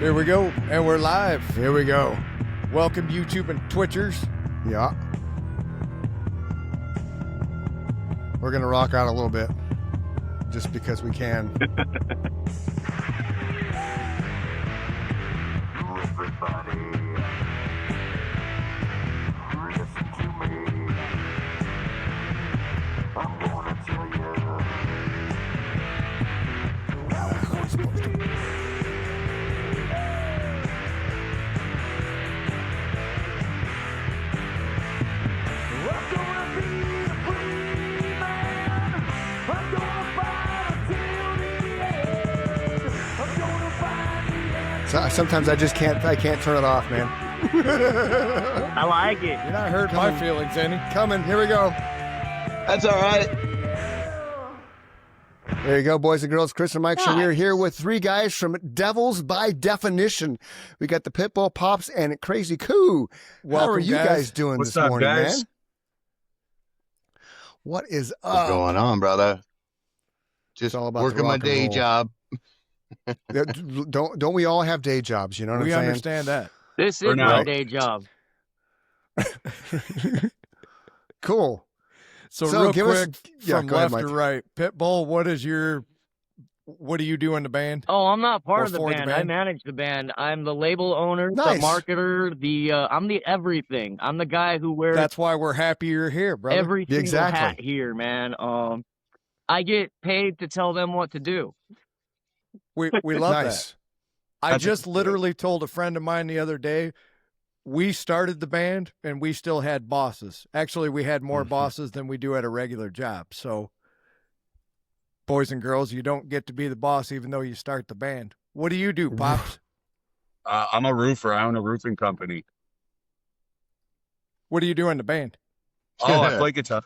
Here we go, and we're live. Here we go. Welcome, YouTube and Twitchers. Yeah. We're going to rock out a little bit just because we can. Everybody, listen to me. I'm gonna tell you. I'm gonna be a free man. I'm gonna fight until the end. I'm gonna find the answer. Sometimes I just can't turn it off, man. I like it. You're not hurting my feelings any. Coming. Here we go. That's all right. There you go, boys and girls. Chris and Mike. So we're here with three guys from Devilz By Definition. We got the Pitbull Pops and Crazy Coo. How Welcome, are you guys doing What's this up, morning, guys? man? What is What's up? going on, brother? Just all about the working my rock and day roll. job. Yeah, don't we all have day jobs? You know what We I'm saying? understand that. This For is now. my day job. Cool. So So real give us- quick, yeah, from go ahead, left to Mike. right, Pitbull, what do you do in the band? Oh, I'm not part Or of the for the band. I band? manage the band. I'm the label owner, Nice. the marketer, I'm the everything. I'm the guy who wears That's why we're happy you're here, brother. every single Exactly. hat here, man. I get paid to tell them what to do. We love Nice. that. I That's just good. literally told a friend of mine the other day, we started the band and we still had bosses. Actually, we had more Mhm. bosses than we do at a regular job. So, boys and girls, you don't get to be the boss even though you start the band. What do you do, Pops? I'm a roofer. I own a roofing company. What do you do in the band? Oh, I play guitar.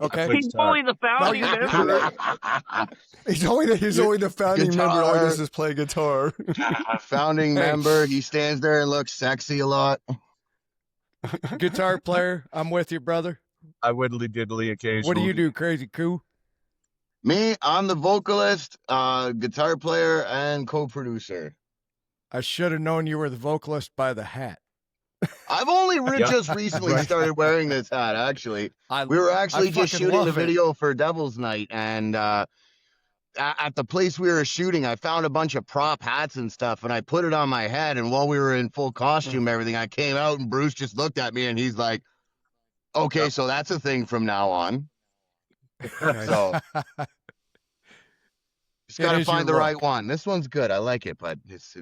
Okay. Please He's stop. fully the founding No, member. He's only the founding member. All he Guitar. does is play guitar. Founding Hey. member. He stands there and looks sexy a lot. Guitar player. I'm with you, brother. I whittly diddly occasionally. What do you do, Crazy Coo? Me, I'm the vocalist, guitar player, and co-producer. I should have known you were the vocalist by the hat. I've only Yeah. just recently Right. started wearing this hat, actually. I We were actually just fucking shooting love a it. video for Devil's Night, and at the place we were shooting, I found a bunch of prop hats and stuff, and I put it on my head, and while we were in full costume, everything, I came out, and Bruce just looked at me, and he's like, okay, so that's a thing from now on. So just It gotta is find your the look. right one. This one's good. I like it, but it's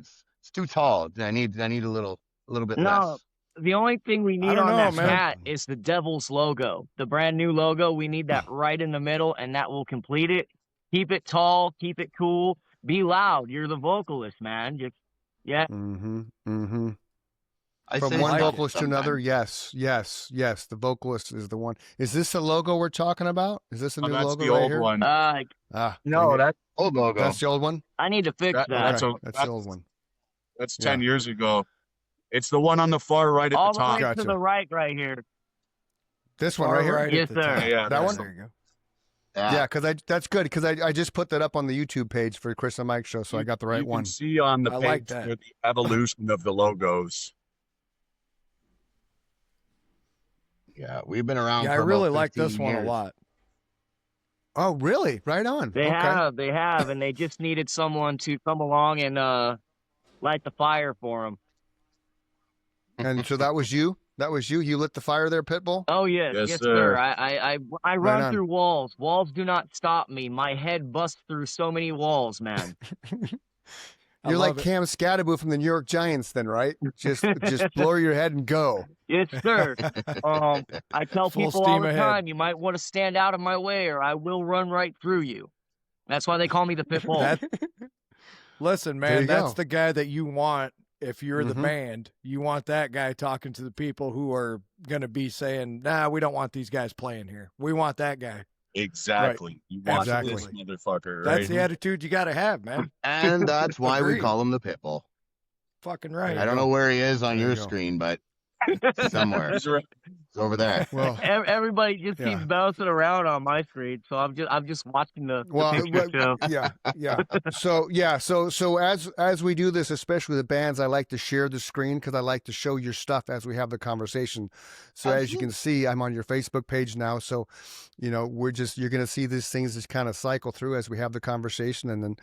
too tall. I need a little bit No. less. The only thing we need don't on know, that man. hat is the Devil's logo, the brand new logo. We need that right in the middle, and that will complete it. Keep it tall, keep it cool, be loud. You're the vocalist, man. Just Mm-hmm. Mm-hmm. I From say one like it vocalist to another, sometimes. yes. The vocalist is the one. Is this the logo we're talking about? Is this a Oh, new that's logo the right old here? one. Ah, No, dang it. Old logo. That's the old one. I need to fix that. That's Okay, a- that's the old one. That's 10 years ago. It's the one on the far right at All the the way top. Gotcha. to the right here. This one Far right here. right Yes, at the sir. top. Yeah, That one? There you go. Yeah, because that's good because I just put that up on the YouTube page for Chris and Mike show, so I got the right you one. can see on the I page like that. the evolution of the logos. Yeah, we've been around. Yeah, I for about really like 15 this one a years. lot. Oh, really? Right on. They okay. have, and they just needed someone to come along and light the fire for them. And so that was you. That was you. You lit the fire there, Pitbull. Oh yes, Yes, yes, sir. sir. I Right run on. through walls. Walls do not stop me. My head busts through so many walls, man. I You're like love it. Cam Scadaboo from the New York Giants, then, right? Just blow your head and go. Yes, sir. I tell Full people all steam the ahead. time, you might want to stand out of my way, or I will run right through you. That's why they call me the pit bull. That- Listen, There man, you that's go. the guy that you want. If you're the Mhm. band, you want that guy talking to the people who are going to be saying, nah, we don't want these guys playing here. We want that guy. Exactly. You want Exactly. this motherfucker, That's right? the attitude you got to have, man. And that's why we Agreed. call him the Pitbull. Fucking right. I don't know where he is on There your you go. screen, but somewhere. He's re- It's over there. Well, Everybody just Yeah. keeps bouncing around on my screen, so I'm just watching the picture show. yeah. So as we do this, especially the bands, I like to share the screen because I like to show your stuff as we have the conversation. So as you can see, I'm on your Facebook page now. So, you're going to see these things just kind of cycle through as we have the conversation, and then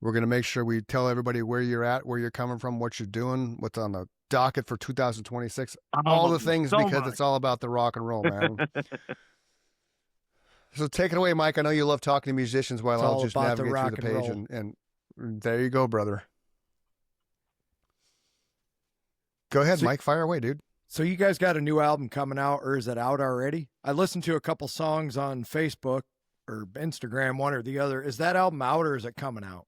we're going to make sure we tell everybody where you're at, where you're coming from, what you're doing, what's on the docket for 2026, all the things, so because much. it's all about the rock and roll, man. So take it away, Mike. I know you love talking to musicians while It's I'll all just about the navigate rock through the and page. roll. And there you go, brother. Go ahead, So- Mike. Fire away, dude. So you guys got a new album coming out, or is it out already? I listened to a couple songs on Facebook or Instagram, one or the other. Is that album out or is it coming out?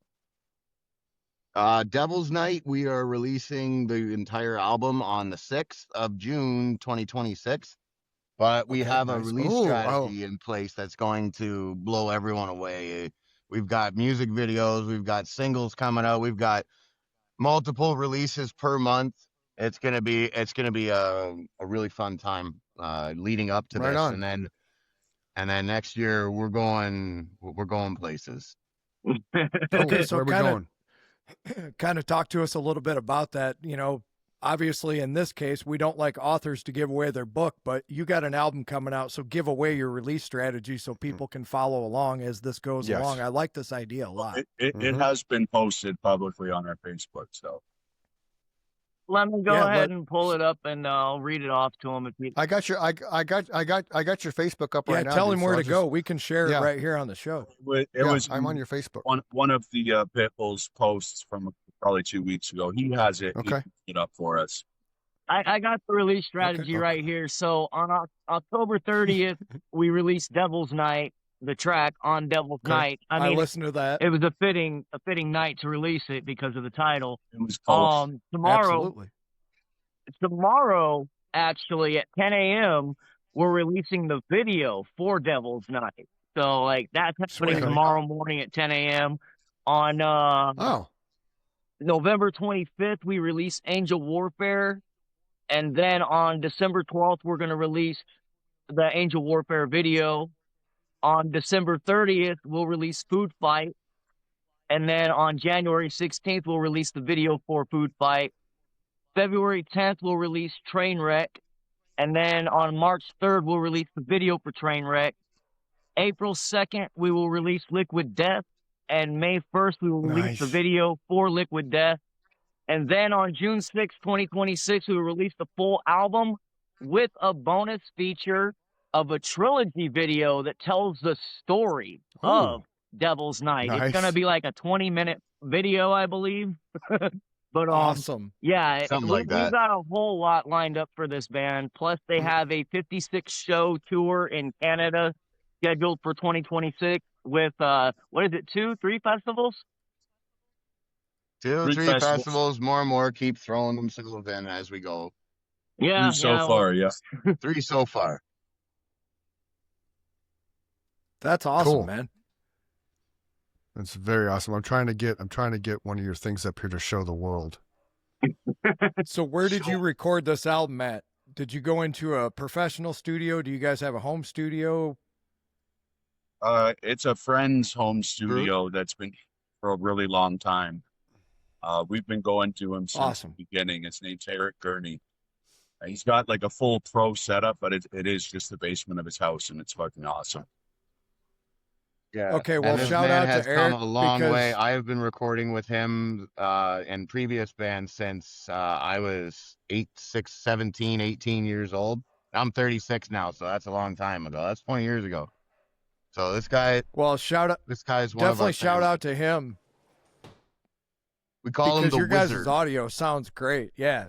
Devil's Night, we are releasing the entire album on the 6th of June, 2026. But we Okay, have a nice. release Ooh, strategy in place that's going to blow everyone away. We've got music videos, we've got singles coming out, we've got multiple releases per month. It's gonna be a really fun time leading up to Right this, on. and then next year we're going places. Okay, so where are we kinda- going? Kind of talk to us a little bit about that. Obviously in this case, we don't like authors to give away their book, but you got an album coming out, so give away your release strategy so people can follow along as this goes Yes. along. I like this idea a lot. it Mhm. has been posted publicly on our Facebook. So Let me go Yeah, ahead and pull it up, and I'll read it off to him. If you... I got your Facebook up Yeah, right now. tell dude, him so where I'll to go. We can share Yeah. it right here on the show. it was I'm on your Facebook. one of the Pitbull's posts from probably 2 weeks ago. He has it. He Okay. put it up for us. I got the release strategy Okay. right here. So on October 30th, we released Devil's Night, the track on Devil's Okay. Night. I I mean, listened to that. it was a fitting night to release it because of the title. It was close. Absolutely. Tomorrow, actually at 10 a.m., we're releasing the video for Devil's Night. So like that's happening Sweet. tomorrow morning at 10 a.m. On Oh, November 25th, we release Angel Warfare. And then on December 12th, we're going to release the Angel Warfare video. On December 30th, we'll release Food Fight. And then on January 16th, we'll release the video for Food Fight. February 10th, we'll release Trainwreck. And then on March 3rd, we'll release the video for Trainwreck. April 2nd, we will release Liquid Death. And May 1st, we will release the Nice. video for Liquid Death. And then on June 6th, 2026, we will release the full album with a bonus feature of a trilogy video that tells the story of Devil's Night. Nice. It's going to be like a 20-minute video, I believe. But Awesome. yeah, Something we, like that. we've got a whole lot lined up for this band. Plus, they have a 56-show tour in Canada scheduled for 2026 with, what is it, 3 festivals? Two, Three three festivals. festivals, more and more. Keep throwing themselves in as we go. Yeah, So far, yeah. 3 so far. That's awesome, Cool. man. that's very awesome. I'm trying to get one of your things up here to show the world. So where did you record this album at? Did you go into a professional studio? Do you guys have a home studio? It's a friend's home studio that's been for a really long time. We've been going to him since Awesome. the beginning. His name's Eric Gurney. He's got like a full pro setup, but it is just the basement of his house, and it's fucking awesome. Yeah. Okay, well, And this shout man out to has Eric come a long because- way. I have been recording with him in previous bands since I was 17, 18 years old. I'm 36 now, so that's a long time ago. That's 20 years ago. So this guy's Well, one of definitely our shout favorites. out to him We call him because the your guys' Wizard. audio sounds great. Yeah.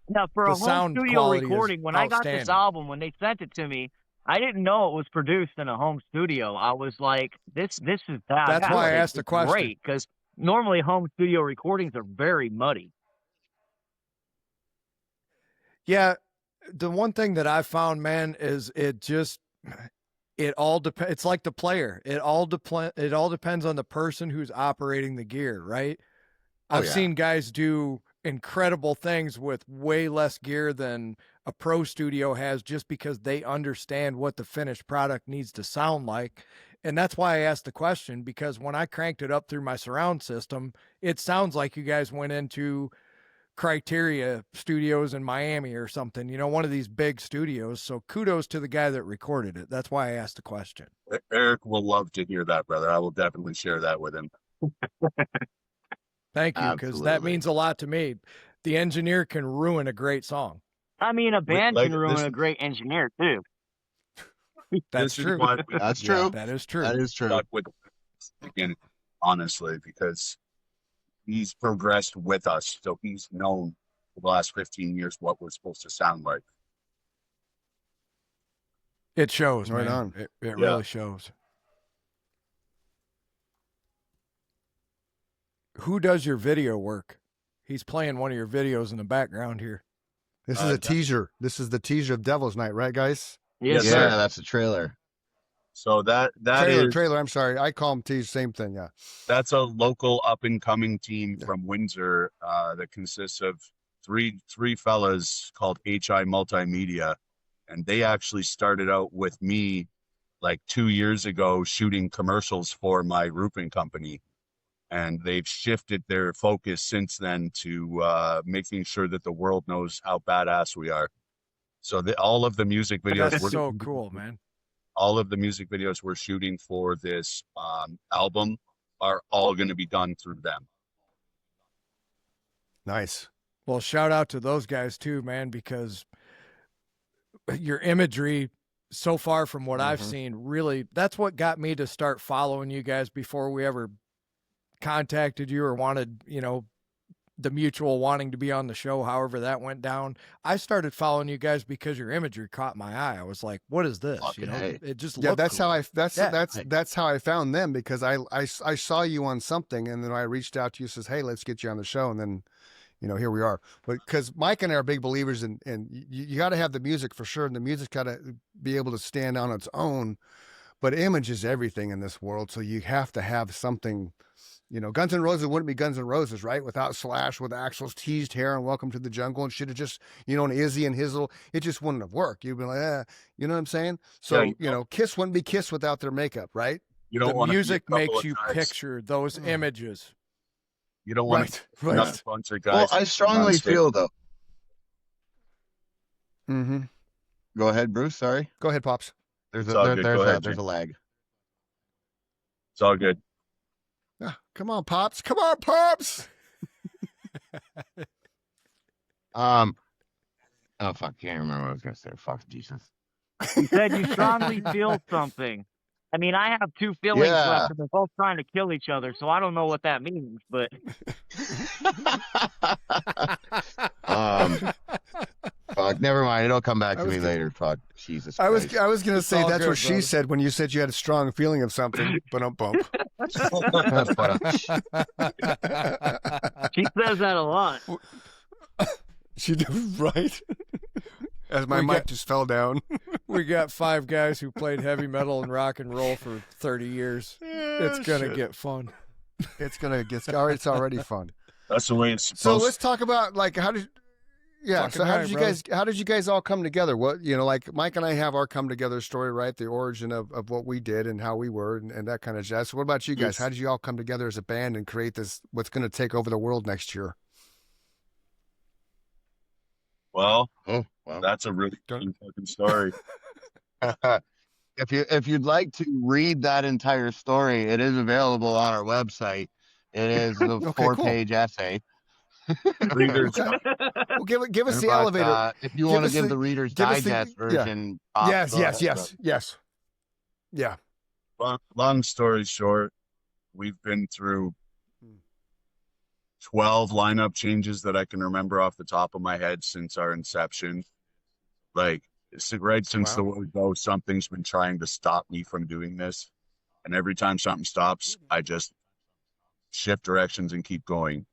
Now, for The a home sound studio quality is recording, when I got this outstanding. album, when they sent it to me, I didn't know it was produced in a home studio. I was like, this is bad. That's why I asked the question. Great, because normally home studio recordings are very muddy. Yeah. The one thing that I found, man, is it all depends. It's like the player. It all depends on the person who's operating the gear, right? Oh, I've yeah. seen guys do incredible things with way less gear than a pro studio has, just because they understand what the finished product needs to sound like. And that's why I asked the question, because when I cranked it up through my surround system, it sounds like you guys went into Criteria Studios in Miami or something, you know, one of these big studios. So kudos to the guy that recorded it. That's why I asked the question. Eric will love to hear that, brother. I will definitely share that with him. Thank you, because that Absolutely. means a lot to me. The engineer can ruin a great song. I mean, a band like can ruin this- a great engineer too. That's This is true. what we That's Yeah, true. that is true. That is true. stuck with, again, honestly, because he's progressed with us. So he's known for the last 15 years what we're supposed to sound like. It shows, Right man. on. It Yeah. really shows. Who does your video work? He's playing one of your videos in the background here. This is a that- teaser. This is the teaser of Devil's Night, right, guys? Yes, Yes, sir. Yeah, that's a trailer. So that Trailer, is trailer. I'm sorry. I call them teaser. Same thing. Yeah. that's a local up and coming team from Windsor that consists of three fellas called HI Multimedia, and they actually started out with me like 2 years ago shooting commercials for my roofing company, and they've shifted their focus since then to making sure that the world knows how badass we are. So all of the music videos That's we're- so cool, man. all of the music videos we're shooting for this album are all going to be done through them. Nice. Well, shout out to those guys too, man, because your imagery so far from what I've seen, really, that's what got me to start following you guys before we ever contacted you or wanted, you know, the mutual wanting to be on the show, however that went down. I started following you guys because your imagery caught my eye. I was like, what is this? Fucking You know, hey. it just Yeah, looked that's cool. how I that's Yeah. that's how I found them, because I saw you on something, and then I reached out to you, says, hey, let's get you on the show, and then, you know, here we are. But because Mike and I are big believers in you got to have the music for sure, and the music got to be able to stand on its own. But image is everything in this world, so you have to have something. You know, Guns N' Roses wouldn't be Guns N' Roses, right? Without Slash, with Axl's teased hair and Welcome to the Jungle, and should have just, you know, and Izzy and Hizzle, it just wouldn't have worked. You'd be like, you know what I'm saying? So, Yeah, you know, Kiss wouldn't be Kiss without their makeup, right? You don't The want music to be a couple makes of you guys. picture those images. You don't want to Right, not right. a bunch of guys. Well, I strongly on stage. feel though. Mm-hmm. Go ahead, Bruce. Sorry. Go ahead, Pops. There's It's all a good. there's Go a ahead, there's a Jim. lag. It's all good. Yeah, come on, Pops. Come on, Pops. Oh fuck, can't remember what I was gonna say. Fuck Jesus. You said you strongly feel something. I mean, I have two feelings Yeah. left, and they're both trying to kill each other, so I don't know what that means. But Fuck, never mind. It'll come back I to was me gonna- later. Fuck, Jesus. I was Christ. gonna say all that's good, what she brother. said when you said you had a strong feeling of something, but don't bump. she says that a lot. She did right. As my We mic got- just fell down. We got 5 guys who played heavy metal and rock and roll for 30 years. It's going to get fun. It's gonna get. It's already fun. That's the way it's So supposed. let's talk about like how did. Yeah. Fucking So how right, did you brother. guys? How did you guys all come together? What, you know, like Mike and I have our come together story, right? The origin of what we did and how we were and that kind of jazz. So what about you guys? Yes. How did you all come together as a band and create this? What's going to take over the world next year? Well, Oh, well. that's a really Don't- cool fucking story. If you'd like to read that entire story, it is available on our website. It is the Okay, 4-page essay. Readers, Okay. Well, give us the But, elevator. if you give want to us give the- the Reader's give us the- Digest yeah. version, Bob, Yes, go yes, ahead, yes, yes. Yeah. long story short, we've been through 12 lineup changes that I can remember off the top of my head since our inception. Like, right since Wow. the word go, something's been trying to stop me from doing this. And every time something stops, I just shift directions and keep going.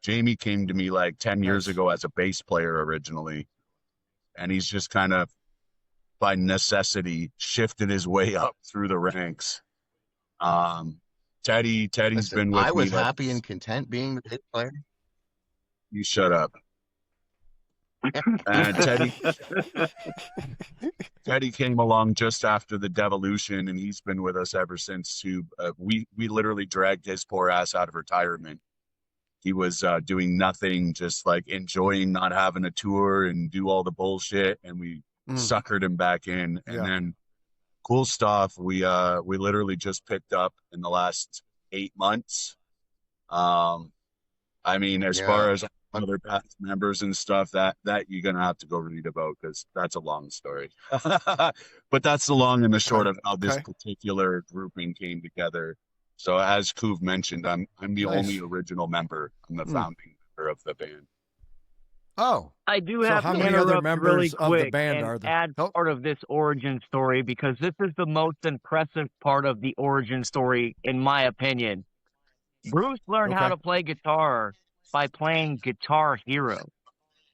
Jamie came to me like 10 years Nice. ago as a bass player originally. And he's just kind of, by necessity, shifted his way up through the ranks. Teddy's Listen, been with I was me. happy and content being the hit player. You shut up. And Teddy came along just after the devolution, and he's been with us ever since. Too, we literally dragged his poor ass out of retirement. He was doing nothing, just like enjoying not having a tour and do all the bullshit, and we suckered him back in. And then cool stuff. We literally just picked up in the last 8 months. I mean, as far as other past members and stuff, that you're gonna have to go read about, because that's a long story. But that's the long and the short of how this particular grouping came together. So as Kuv mentioned, I'm the only original member. I'm the founding member of the band. Oh, I do So have how to many other interrupt members really of the quick band and are there? add part of this origin story, because this is the most impressive part of the origin story, in my opinion. Bruce learned how to play guitar by playing Guitar Hero.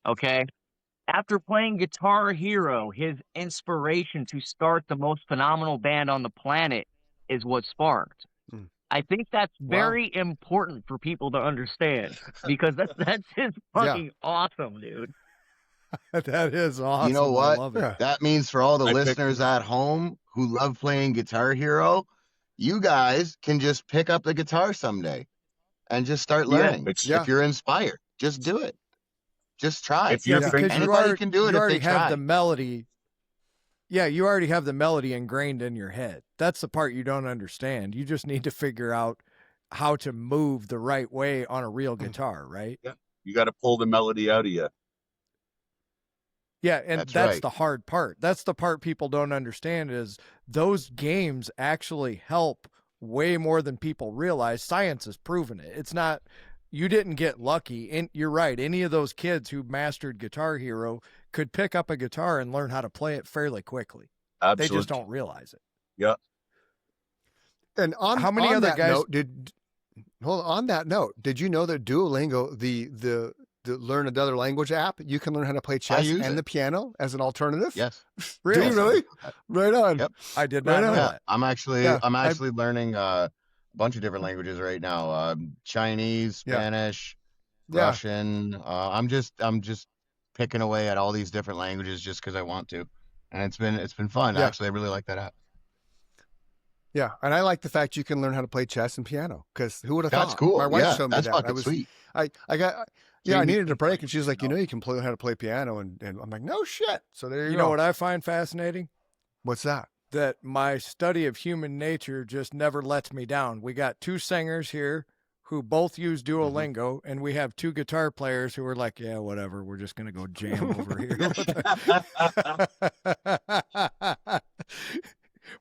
Okay? After playing Guitar Hero, his inspiration to start the most phenomenal band on the planet is what sparked. I think that's very important for people to understand, because that's just fucking awesome, dude. That is awesome. You know I what? love it. That means for all the listeners at home who love playing Guitar Hero, you guys can just pick up the guitar someday and just start learning. If you're inspired, just do it. Just try. If you're Because Anybody can do it you if already they have try. the melody. Yeah, you already have the melody ingrained in your head. That's the part you don't understand. You just need to figure out how to move the right way on a real guitar, right? Yeah, you got to pull the melody out of you. Yeah, and That's that's right. the hard part. That's the part people don't understand, is those games actually help way more than people realize. Science has proven it. It's not, you didn't get lucky. And you're right. Any of those kids who mastered Guitar Hero could pick up a guitar and learn how to play it fairly quickly. Absolutely. They just don't realize it. Yeah. and on How many on other that guys- note, on that note, did you know that Duolingo, the learn another language app, you can learn how to play chess use and it. the piano as an alternative? Yes. Do you really? Right on. Yep. I did Right not know on. Yeah, that. I'm actually Yeah, I'm actually learning a bunch of different languages right now. Chinese, Yeah. Spanish, Yeah. Russian. I'm just picking away at all these different languages just because I want to, and it's been fun. Yeah. Actually, I really like that app. Yeah, and I like the fact you can learn how to play chess and piano, because who would have That's thought? cool. My wife Yeah, showed me that's that. fucking sweet. I got I Jamie- needed a break, and she's like, you can play how to play piano, and I'm like, no shit. So there you You go. know what I find fascinating? What's that? That my study of human nature just never lets me down. We got two singers here who both use Duolingo, and we have two guitar players who are like, yeah, whatever, we're just gonna go jam over here.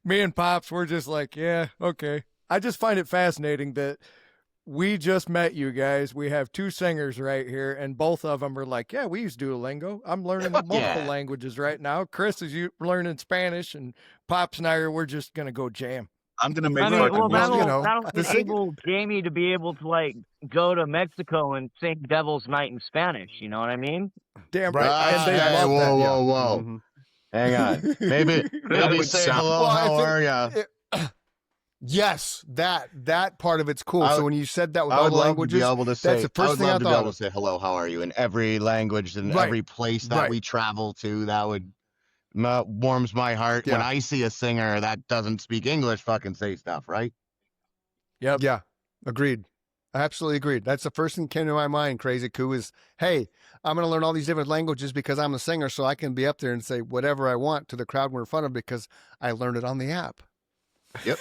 Me and Pops, we're just like, yeah, okay. I just find it fascinating that we just met you guys. We have two singers right here, and both of them are like, yeah, we use Duolingo. I'm learning multiple languages right now. Chris is learning Spanish, and Pops and we're just going to go jam. I'm gonna make I mean, fucking well, well, that'll, you know, that'll the thing- enable Jamie to be able to, like, go to Mexico and sing Devil's Night in Spanish. You know what I mean? Damn right. Right. And they Hey, love whoa, that. whoa, whoa. Mhm. Hang on. Maybe would say sound- hello. Well, I How think- are ya? Yes, that part of it's cool. I so would- when you said that with I all would the love languages, to be able to say. that's the I first would thing I love to be thought able of. to say hello. How are you? In every language and Right. every place that Right. we travel to, that would warms my heart when Yeah. I see a singer that doesn't speak English fucking say stuff, right? Yep. Yeah, agreed. Absolutely agreed. That's the first thing that came to my mind, Crazy Coo, is, hey, I'm going to learn all these different languages because I'm a singer, so I can be up there and say whatever I want to the crowd we're in front of because I learned it on the app. Yep.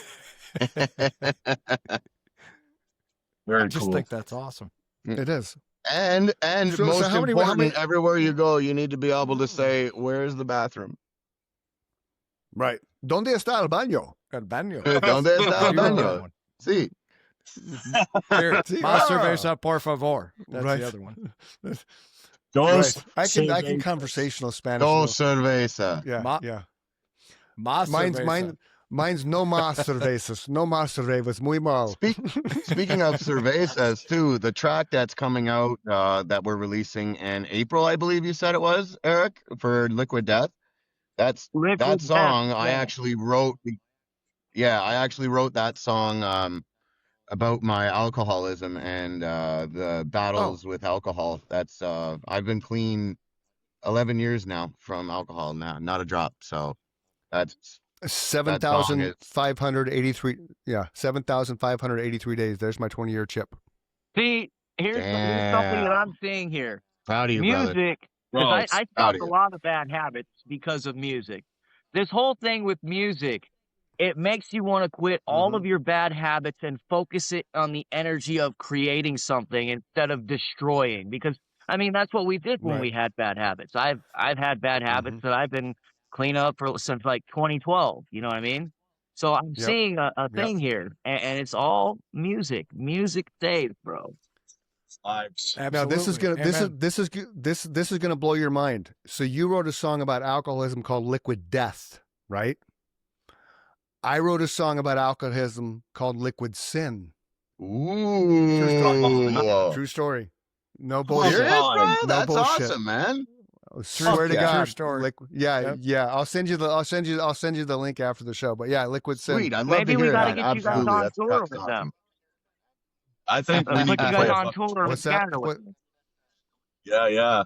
Very I just cool. think that's awesome. It is. and So most how many- important, everywhere you go, you need to be able to say, "Where's the bathroom?" Right. ¿Dónde está el baño? Got a baño. ¿Dónde está el You know baño? that one. See, Here, Sí. más Ah. cerveza, por favor. That's Right. the other one. Dos Right. I can cervezas. conversational Spanish. dos cerveza. Yeah, Ma- yeah. Más Mine's cerveza. mine's no más cervezas. No más cervezas. Muy mal. Speaking of cervezas, too, the track that's coming out that we're releasing in April, I believe you said it was, Eric, for Liquid Death. That Liquid song Death, I yeah. actually wrote. Yeah, I actually wrote that song about my alcoholism and the battles with alcohol. That's I've been clean 11 years now from alcohol, now not a drop. So that's 7,583. Yeah, 7,583 days. There's my 20-year chip. See, here's something that I'm seeing here. Proud of you, brother. Music, Bro, because I proud stopped of a you. lot of bad habits because of music. This whole thing with music, it makes you want to quit all of your bad habits and focus it on the energy of creating something instead of destroying. Because I mean, that's what we did when Right. we had bad habits. I've had bad habits that I've been clean up for since like 2012. You know what I mean? So I'm Yep. seeing a thing here, and it's all music. Music saves, bro. Lives. Now Absolutely. this is gonna Amen. this is gonna blow your mind. So you wrote a song about alcoholism called "Liquid Death," right? I wrote a song about alcoholism called "Liquid Sin." Ooh. True story. No Come on, bullshit. Serious, bro? No That's bullshit. awesome, man. Swear to yeah. God. True story. Yeah, Yep. yeah. I'll send you the link after the show. But yeah, Liquid Sin. Sweet. I'd love Maybe to we hear gotta that. get you guys Absolutely. on That's tour with awesome. them. I think we Put need you to guys play on tour What's with that? Canada. What, Yeah.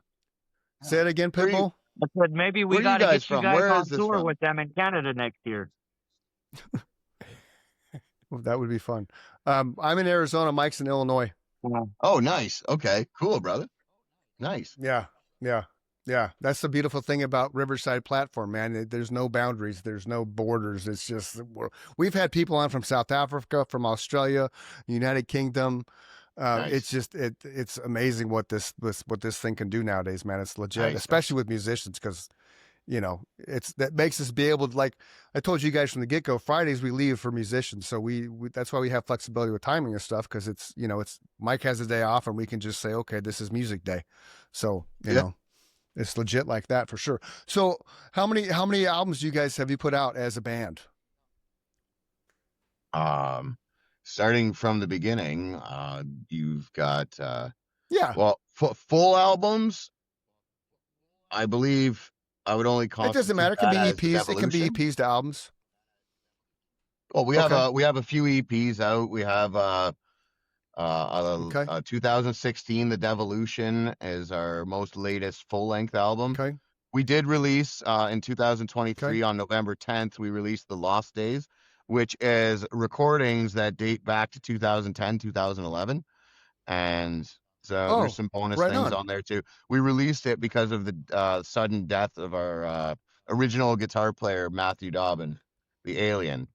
say it again, Where you- Pitbull. I said maybe we Where are you gotta guys get you from? guys Where on is this tour from? with them in Canada next year. Well, that would be fun. I'm in Arizona. Mike's in Illinois. Oh, nice. Okay. Cool, brother. Nice. Yeah. That's the beautiful thing about Riverside Platform, man. There's no boundaries. There's no borders. It's just we've had people on from South Africa, from Australia, United Kingdom. Nice. It's just it's amazing what this thing can do nowadays, man. It's legit, Nice. especially with musicians, because that makes us be able to, like I told you guys from the get go. Fridays we leave for musicians, so we that's why we have flexibility with timing and stuff, because it's Mike has a day off and we can just say, okay, this is music day, so you know. It's legit like that for sure. So how many albums have you put out as a band? Starting from the beginning, you've got Yeah. well, full albums. I believe I would only It doesn't matter. It can be that as EPs. It can be Devolution. EPs to albums. Well, we Okay. have a few EPs out. We have 2016, The Devolution is our most latest full-length album. Okay. We did release in 2023 Okay. on November 10th, we released The Lost Days, which is recordings that date back to 2010, 2011. And so there's some bonus right things on. on there too. We released it because of the sudden death of our original guitar player, Matthew Dobbin, the alien.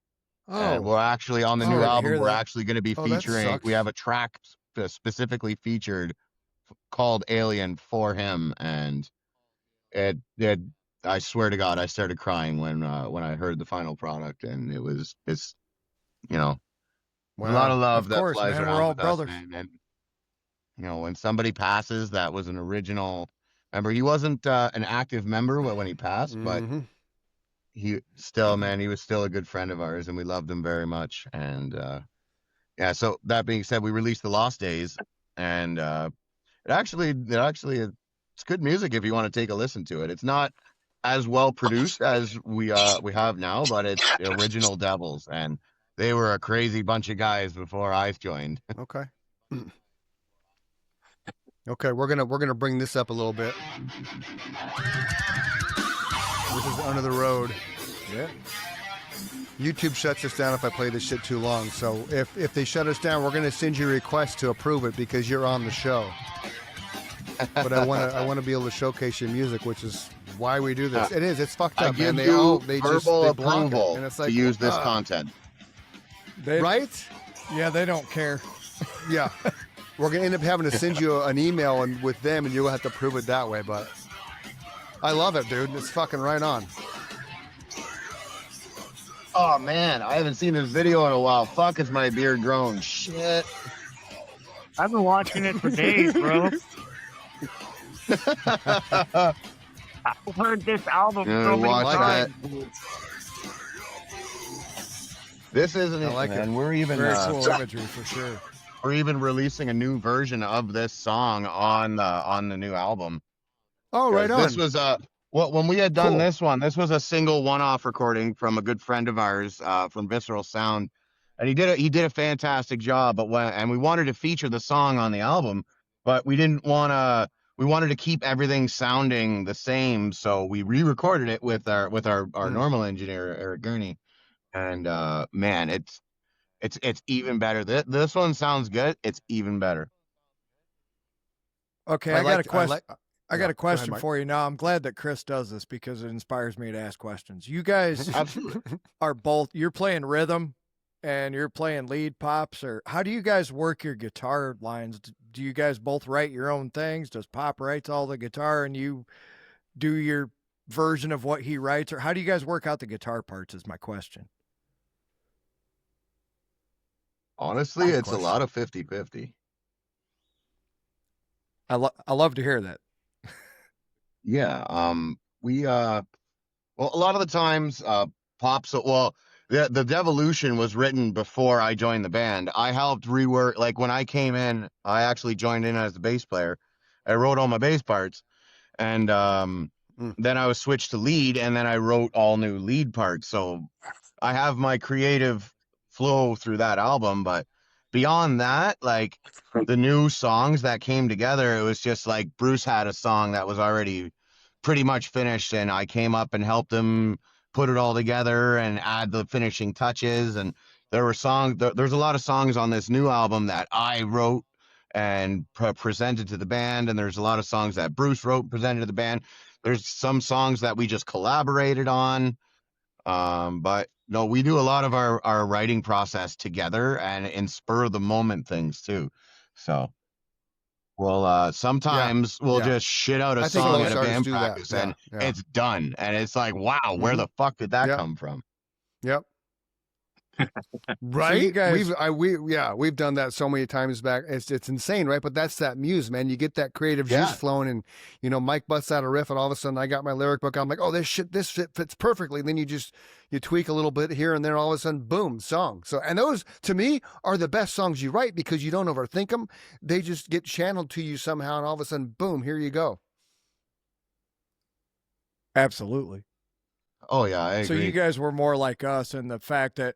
And we're actually on the new Sorry to album. hear We're that. actually going to be Oh, that featuring. sucks. We have a track specifically featured called "Alien" for him, and it. I swear to God, I started crying when I heard the final product, and it's a lot of love Of that course, flies man, we're around all with brothers. us, man. And when somebody passes, that was an original. Remember, he wasn't an active member when he passed, but Mhm. he still, man, he was still a good friend of ours, and we loved him very much. And yeah, so that being said, we released The Lost Days, and it's good music if you want to take a listen to it. It's not as well produced as we have now, but it's the original Devils, and they were a crazy bunch of guys before I joined. Okay. Okay, we're gonna bring this up a little bit. This is Under the Road. Yeah. YouTube shuts us down if I play this shit too long. So if they shut us down, we're gonna send you a request to approve it because you're on the show. But I wanna be able to showcase your music, which is why we do this. It's fucked I up, give man. you They verbal block it, approval and it's to like, use this content. They, right? Yeah, they don't care. Yeah. We're gonna end up having to send you an email and with them, and you'll have to prove it that way. But I love it, dude. It's fucking right on. Oh man, I haven't seen this video in a while. Fuck, is my beard grown? Shit. I've been watching it for days, bro. I've heard this album Yeah, so many watch times. This isn't I it, like man. it. We're even Very cool imagery for sure. we're even releasing a new version of this song on the new album. Oh, right on. This was when we had done Cool. this one. This was a single one-off recording from a good friend of ours from Visceral Sound, and he did a fantastic job. But and we wanted to feature the song on the album, but we didn't want to we wanted to keep everything sounding the same, so we re-recorded it with our normal engineer Eric Gurney, and man, it's even better. This one sounds good. It's even better. Okay, I I got like- a question. like- I got yeah, a go ahead, question Mike. for you now. I'm glad that Chris does this because it inspires me to ask questions. You guys Absolutely. are both, you're playing rhythm and you're playing lead pops, or how do you guys work your guitar lines? Do you guys both write your own things? Does Pop writes all the guitar and you do your version of what he writes, or how do you guys work out the guitar parts is my question. Honestly, Good it's a lot of 50-50. I love to hear that. Yeah. We well, a lot of the times, Pop's well, the Devolution was written before I joined the band. I helped rework, like when I came in, I actually joined in as the bass player. I wrote all my bass parts, and then I was switched to lead, and then I wrote all new lead parts. So I have my creative flow through that album, but beyond that, like the new songs that came together, it was just like Bruce had a song that was already pretty much finished, and I came up and helped him put it all together and add the finishing touches. And there were songs, there's a lot of songs on this new album that I wrote and presented to the band, and there's a lot of songs that Bruce wrote and presented to the band. There's some songs that we just collaborated on. But no, we do a lot of our writing process together, and in spur of the moment things too. So we'll sometimes we'll yeah. just shit out a I think song most at a artists band do that. practice, Yeah, and yeah. it's done. And it's like, wow, where the fuck did that Yeah. come from? Yep. So Right? you guys, We've done that so many times back. It's insane, right? But that's that muse, man. You get that creative Yeah. juice flowing, and Mike busts out a riff, and all of a sudden I got my lyric book. I'm like, oh, this fits perfectly. And then you tweak a little bit here and there, all of a sudden, boom, song. So, and those to me are the best songs you write because you don't overthink them. They just get channeled to you somehow, and all of a sudden, boom, here you go. absolutely. Oh yeah, I So agree. you guys were more like us in the fact that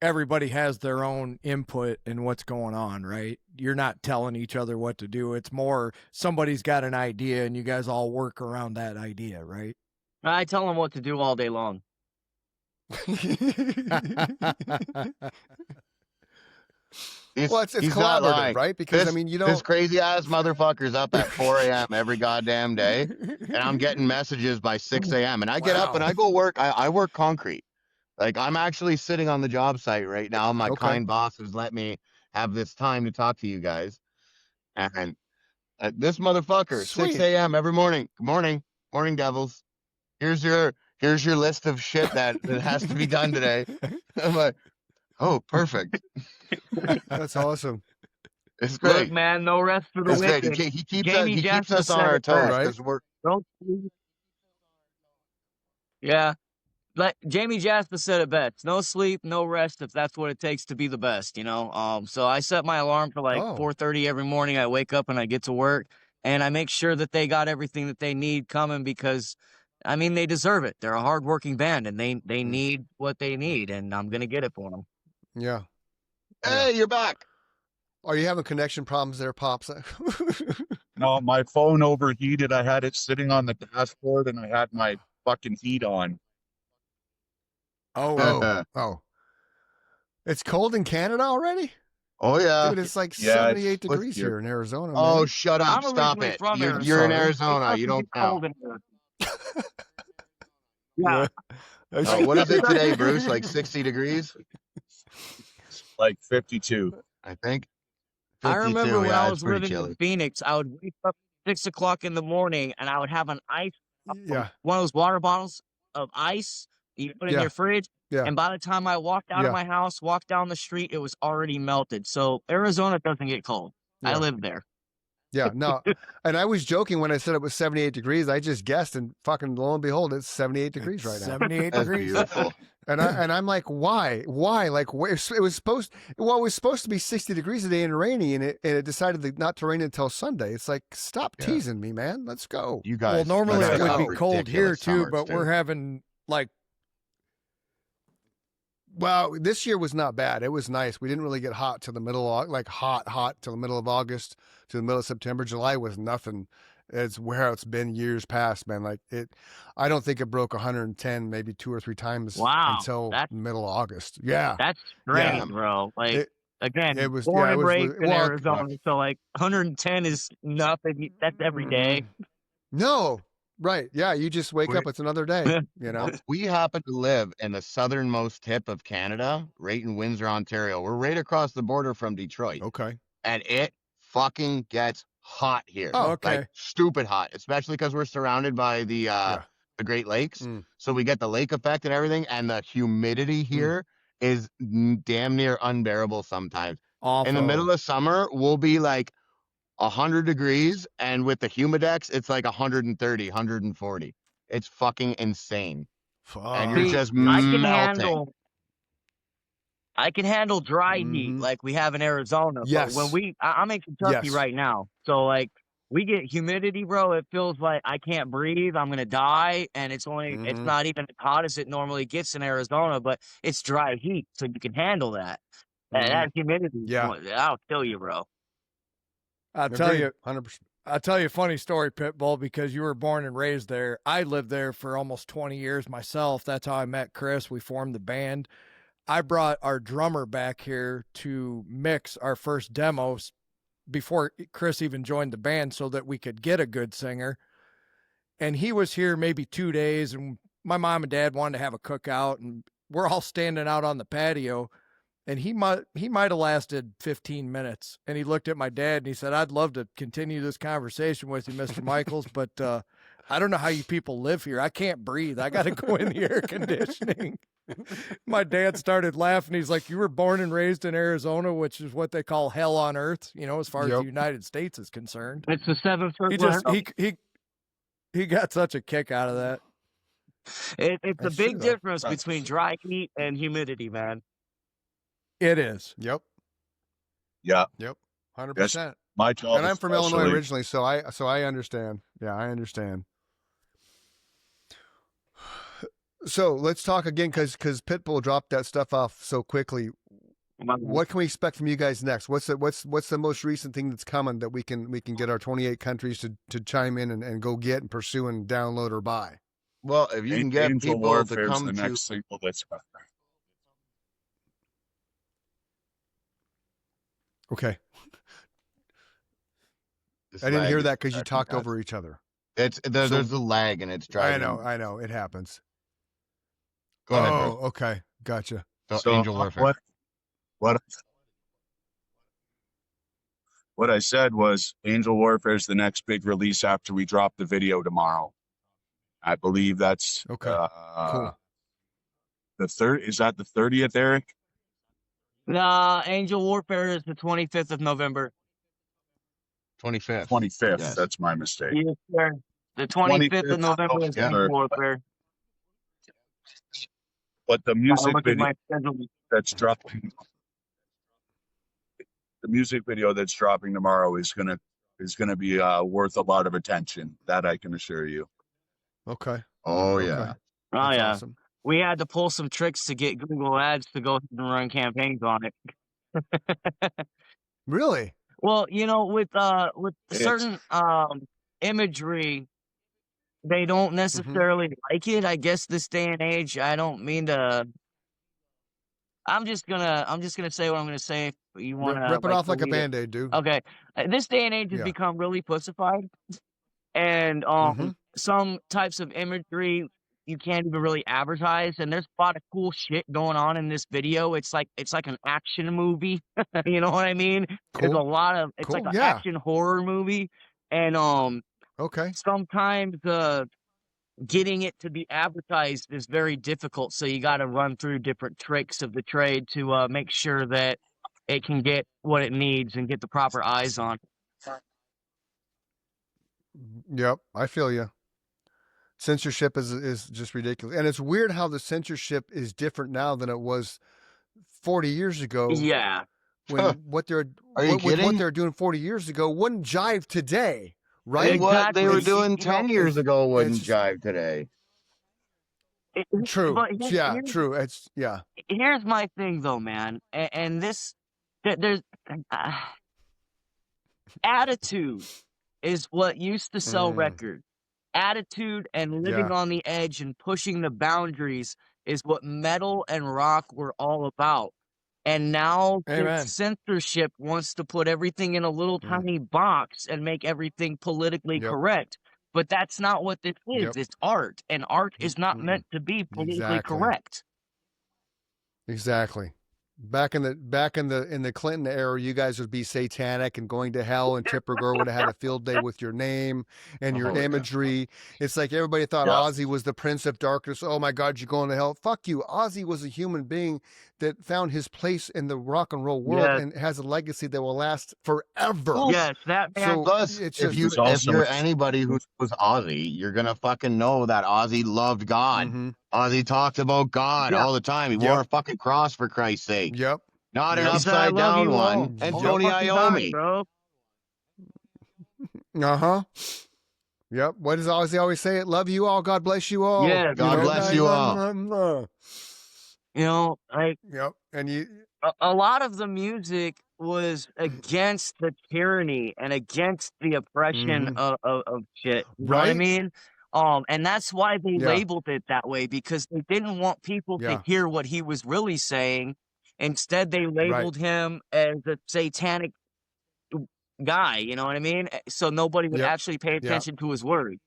everybody has their own input in what's going on, right? You're not telling each other what to do. It's more somebody's got an idea and you guys all work around that idea, right? I tell them what to do all day long. Well, it's He's not collaborative, lying. right? Because This, you this don't. crazy ass motherfucker's up at 4 a.m. every goddamn day, and I'm getting messages by 6 a.m. And I get up and I go work. I work concrete. Like I'm actually sitting on the job site right now. My Okay. kind boss has let me have this time to talk to you guys. And this motherfucker, Sweet. 6 a.m. every morning. Good morning, morning devils. Here's your list of shit that has to be done today. I'm like, oh, perfect. That's awesome. It's great. Look, man, no rest for the It's great. wicked. He keeps Jamie us, he keeps Jasper us on said our it toes best. Right. because we're Don't sleep. Yeah. Like Jamie Jasper said it best. No sleep, no rest if that's what it takes to be the best, So I set my alarm for like Oh. 4:30 every morning. I wake up and I get to work and I make sure that they got everything that they need coming because they deserve it. They're a hardworking band and they need what they need, and I'm gonna get it for them. Yeah. hey, you're back. Are you having connection problems there, Pops? No, my phone overheated. I had it sitting on the dashboard and I had my fucking heat on. Oh. It's cold in Canada already? Oh yeah. Dude, it's like Yeah, 78 it's degrees here. here in Arizona, Oh, man. shut up! I'm Stop originally it. from You're Arizona. in Sorry. Arizona. It You don't doesn't get cold count. in here. Yeah. Oh, what is it today, Bruce? Like 60 degrees, Like 52. I think. I 52. remember when Yeah, I it's was pretty living chilly. in Phoenix, I would wake up at 6 o'clock in the morning and I would have an ice, Yeah. one of those water bottles of ice you put in Yeah. your fridge. Yeah. And by the time I walked out Yeah. of my house, walked down the street, it was already melted. So Arizona doesn't get cold. I Yeah. live there. Yeah, no. And I was joking when I said it was 78 degrees. I just guessed, and fucking lo and behold, it's 78 degrees right now. 78 That's degrees. beautiful. And I'm like, why? Like, it was supposed to be 60 degrees a day and rainy, and it decided not to rain until Sunday. It's like, stop Yeah. teasing me, man. Let's go. You Well, guys. normally you it guys would have be cold here ridiculous too, summers, but too. we're having like Well, this year was not bad. It was nice. We didn't really get hot till the middle of, hot till the middle of August, to the middle of September. July was nothing. It's where it's been years past, man. Like I don't think it broke 110, maybe 2 or 3 times Wow, until that's middle of August. Yeah. that's Yeah. strange, bro. Like It again, was, born yeah, it and was, raised in well, Arizona, so like 110 is nothing. That's every day. no, right. Yeah. You just wake up, it's another day, you know? We happen to live in the southernmost tip of Canada, right in Windsor, Ontario. We're right across the border from Detroit, Okay. and it fucking gets hot here. Oh, okay. Like stupid hot, especially because we're surrounded by Yeah. the Great Lakes. Mm. So we get the lake effect and everything, and the humidity here is damn near unbearable sometimes. Awful. In the middle of summer, we'll be like 100 degrees, and with the humidex, it's like 130, 140. It's fucking insane. And you're See, just I can melting. handle dry heat Mhm. like we have in Arizona. Yes. But when I'm in Kentucky Yes. right now, so like we get humidity, bro. It feels like I can't breathe. I'm gonna die, and it's Mhm. not even as hot as it normally gets in Arizona, but it's dry heat, so you can handle that. That humidity, Yeah. I'll kill you, bro. I'll tell Agreed. you, 100%. I'll tell you a funny story, Pitbull, because you were born and raised there. I lived there for almost 20 years myself. That's how I met Chris. We formed the band. I brought our drummer back here to mix our first demos before Chris even joined the band so that we could get a good singer. And he was here maybe 2 days, and my mom and dad wanted to have a cookout, and we're all standing out on the patio. And he might have lasted 15 minutes. And he looked at my dad and he said, "I'd love to continue this conversation with you, Mr. Michaels, but I don't know how you people live here. I can't breathe. I got to go in the air conditioning." My dad started laughing. He's like, "You were born and raised in Arizona, which is what they call hell on earth, you know, as far as Yep. the United States is concerned." It's the seventh. He got such a kick out of that. It's a That's big true, though. difference between dry heat and humidity, man. It is. Yep. Yeah. Yep. 100%. My job. And I'm from Illinois especially- originally, so I understand. Yeah, I understand. So let's talk again, because Pitbull dropped that stuff off so quickly. What can we expect from you guys next? What's the most recent thing that's coming that we can get our 28 countries to chime in and go get and pursue and download or buy? Well, if you can get Angel people Warfare to is come the to next single that's Okay. This I didn't lag hear is that because you driving me talked nuts. over each other. There's a lag and it's driving. I know. It happens. Go ahead, Oh, Bruce. okay. Gotcha. So, Angel Warfare. what I said was Angel Warfare is the next big release after we drop the video tomorrow. I believe that's Okay. Cool. The third. Is that the 30th, Eric? Nah, Angel Warfare is the 25th of November. 25th. 25th. Yes. That's my mistake. Yes, sir. The 25th of 25th. November is Yeah. Angel Warfare. But the Gotta music look at video my schedule. that's dropping, the music video that's dropping tomorrow is gonna be worth a lot of attention. That I can assure you. Okay. Oh Okay. yeah. Oh That's yeah, awesome. we had to pull some tricks to get Google Ads to go ahead and run campaigns on it. Really? Well, you know, with It's- certain imagery, they don't necessarily like it. I guess this day and age, I don't mean to. I'm just gonna say what I'm gonna say. If you want to Rip it off like a delete it. Band-Aid, dude. Okay, this day and age has Yeah. become really pussified, and some types of imagery you can't even really advertise. And there's a lot of cool shit going on in this video. It's like an action movie. You know what I mean? There's a Cool. lot of it's like Cool, an yeah. action horror movie, and Okay. sometimes getting it to be advertised is very difficult. So you got to run through different tricks of the trade to make sure that it can get what it needs and get the proper eyes on. Yep. I feel you. Censorship is just ridiculous. And it's weird how the censorship is different now than it was 40 years ago. Yeah. When what they're Are you with what kidding? they're doing 40 years ago wouldn't jive today, right? And what they were Exactly. doing You know, 10 years ago wouldn't it's- jive today. True. But Yeah, true. It's yeah. here's my thing though, man, and this there's attitude is what used to sell Mm. records. Attitude and living Yeah. on the edge and pushing the boundaries is what metal and rock were all about. And now Amen. censorship wants to put everything in a little Mm. tiny box and make everything politically Yep. correct. But that's not what this is. Yep. It's art, and art is not Mm-mm. meant to be politically Exactly. correct. Exactly. Back in the Clinton era, you guys would be satanic and going to hell, and Tipper Gore would have had a field day with your name and your Oh, yeah. imagery. It's like everybody thought Yeah. Ozzy was the Prince of Darkness. Oh my God, you're going to hell. Fuck you. Ozzy was a human being that found his place in the rock and roll world Yes. and has a legacy that will last forever. Yes, that man. So Plus, it's if just you're anybody who was Ozzy, you're gonna fucking know that Ozzy loved God. Mhm. Ozzy talked about God Yeah. all the time. He Yep. wore a fucking cross for Christ's sake, Yep. not an Yep. He said, "I upside love down you all one. And all Tony the fucking time, Iommi. bro." Uh-huh. Yep. What does Ozzy always say? Love you all. God bless you all. Yes, God bro. bless you all. You know, like Yep. And you a lot of the music was against the tyranny and against the oppression Mhm. of shit. You know what I Right? mean? And that's why they Yeah. labeled it that way, because they didn't want people Yeah. to hear what he was really saying. Instead, they Right. labeled him as a satanic guy. You know what I mean? So nobody would Yep. actually pay Yeah. attention to his words.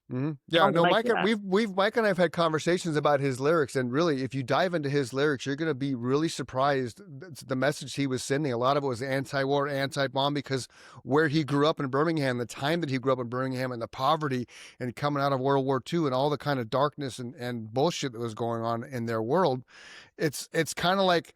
Mm-hmm. I Yeah, don't no, like Mike, that. Mike and I have had conversations about his lyrics, and really, if you dive into his lyrics, you're going to be really surprised. The message he was sending, a lot of it was anti-war, anti-bomb, because where he grew up in Birmingham, the time that he grew up in Birmingham, and the poverty, and coming out of World War II, and all the kind of darkness and bullshit that was going on in their world, it's kind of like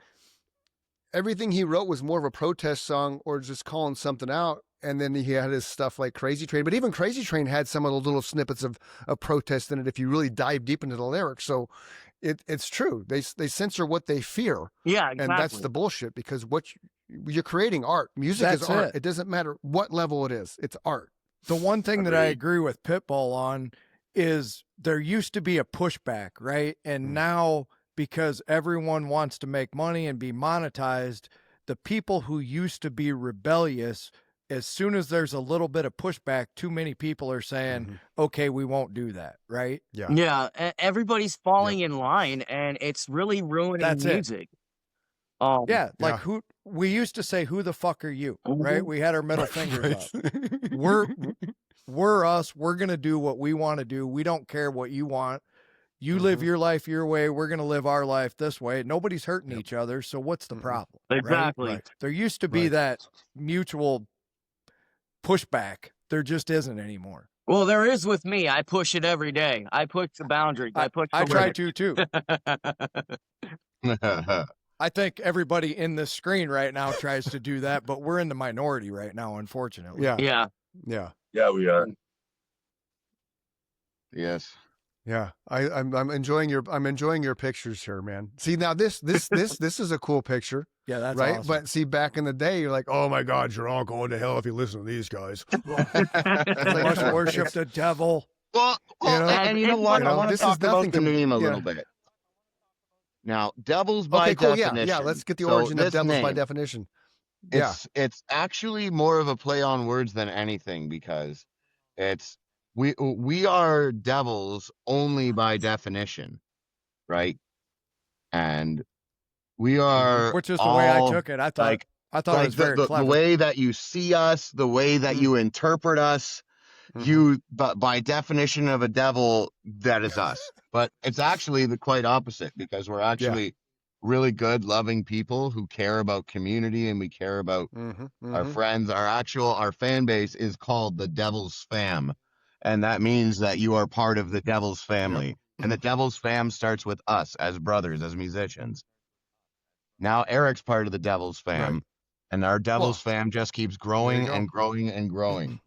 everything he wrote was more of a protest song or just calling something out. And then he had his stuff like Crazy Train, but even Crazy Train had some of those little snippets of protest in it if you really dive deep into the lyrics. So it's true. They censor what they fear. Yeah, And that's exactly. the bullshit, because you're creating art. Music is That's art. it. It doesn't matter what level it is. It's art. The one thing that I Agreed. agree with Pitbull on is there used to be a pushback, right? And now, because everyone wants to make money and be monetized, the people who used to be rebellious, as soon as there's a little bit of pushback, too many people are saying, okay, we won't do that, right? Yeah. Yeah, everybody's falling in line, and it's really ruining That's it. music. Yeah, like Yeah. we used to say, who the fuck are you, right? Mhm. We had our middle fingers up. We're us. We're going to do what we want to do. We don't care what you want. You live your life your way. We're going to live our life this way. Nobody's hurting each other. So what's the problem? right? Exactly. Right. There used to be Right. that mutual pushback. There just isn't anymore. Well, there is with me. I push it every day. I push the boundaries. I push. I the try limits. to too. I think everybody in this screen right now tries to do that, but we're in the minority right now, unfortunately. Yeah. Yeah. Yeah. Yeah, we are. Yes. Yeah, I'm enjoying your pictures here, man. See, now this is a cool picture, Yeah, that's right? awesome. But see, back in the day, you're like, oh my God, you're all going to hell if you listen to these guys. Must worship the devil. Well, You know? and you know what? You know, I want to this is talk about nothing the name a yeah. little bit. Now, Devilz By Okay, cool. Definition. Yeah. Let's get the So origin of this Devilz by name, Definition. Yeah. It's actually more of a play on words than anything, because it's we are devils only by definition, right? And we are Which is the way I all, took it. I thought like it was very the clever. way that you see us, the way that you interpret us, but by definition of a devil, that is us. But it's actually the quite opposite, because we're actually really good, loving people who care about community, and we care about our friends. Our fan base is called the Devil's Fam. And that means that you are part of the Devil's family. And the Devil's Fam starts with us as brothers, as musicians. Now Eric's part of the Devil's Fam. Right. And our Devil's Fam just keeps growing go. and growing and growing.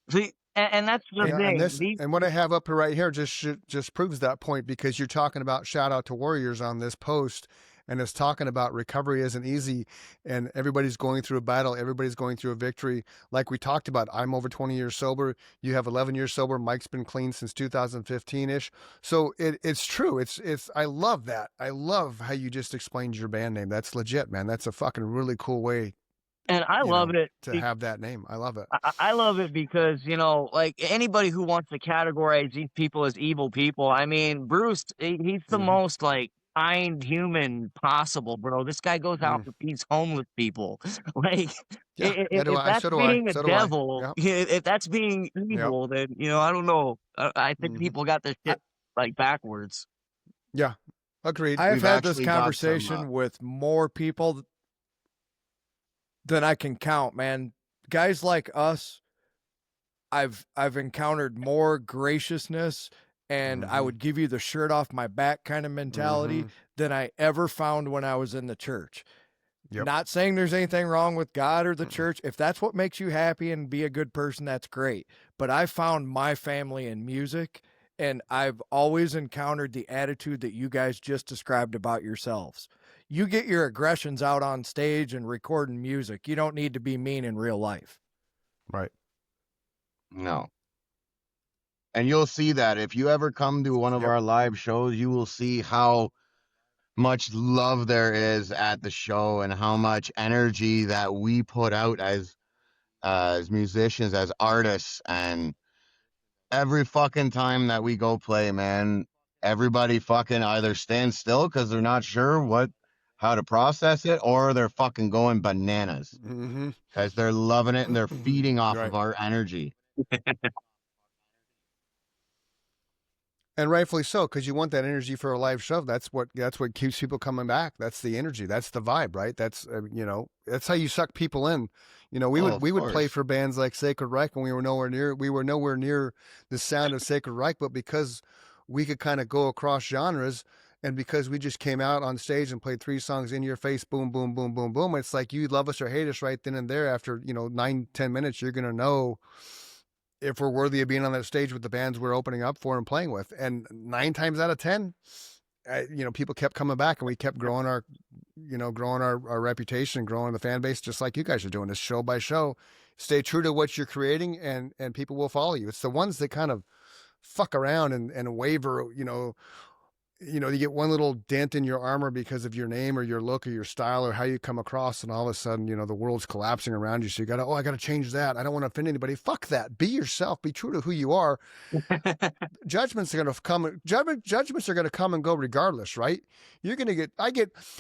See, and that's the Yeah, thing. and These- what I have up right here just proves that point, because you're talking about shout out to warriors on this post, and it's talking about recovery isn't easy, and everybody's going through a battle, everybody's going through a victory. Like we talked about, I'm over 20 years sober. You have 11 years sober. Mike's been clean since 2015-ish. So it's true. It's I love that. I love how you just explained your band name. That's legit, man. That's a fucking really cool way. And I love it. to have that name. I love it. I love it because, you know, like anybody who wants to categorize these people as evil people, I mean, Bruce, he's the most like kind human possible, bro. This guy goes out and feeds homeless people. Like, Yeah, if do I. that's So do I. being a So do I. devil, if that's being evil, then, you know, I don't know. I think people got this shit like backwards. Yeah, agreed. I've We've had this actually got some, conversation with more people than I can count, man. Guys like us, I've encountered more graciousness and I would give you the shirt off my back kind of mentality than I ever found when I was in the church. Yep. Not saying there's anything wrong with God or the church. If that's what makes you happy and be a good person, that's great. But I found my family in music, and I've always encountered the attitude that you guys just described about yourselves. You get your aggressions out on stage and recording music. You don't need to be mean in real life. Right. No. And you'll see that if you ever come to one of our live shows, you will see how much love there is at the show and how much energy that we put out as musicians, as artists. And every fucking time that we go play, man, everybody fucking either stands still because they're not sure how to process it, or they're fucking going bananas because they're loving it and they're feeding off of our energy. And rightfully so, because you want that energy for a live show. That's what keeps people coming back. That's the energy. That's the vibe, right? That's that's how you suck people in. You know, we would play for bands like Sacred Reich when we were nowhere near the sound of Sacred Reich, but because we could kind of go across genres, and because we just came out on stage and played 3 songs in your face, boom, boom, boom, boom, boom. It's like you love us or hate us right then and there. After 9-10 minutes, you're gonna know if we're worthy of being on that stage with the bands we're opening up for and playing with. And 9 times out of 10, people kept coming back, and we kept growing our reputation, growing the fan base, just like you guys are doing this show by show. Stay true to what you're creating, and people will follow you. It's the ones that kind of fuck around and waver, you get one little dent in your armor because of your name or your look or your style or how you come across, and all of a sudden, the world's collapsing around you. So you I got to change that. I don't want to offend anybody. Fuck that. Be yourself. Be true to who you are. Judgments are going to come. Judgments are going to come and go regardless, right? You're going to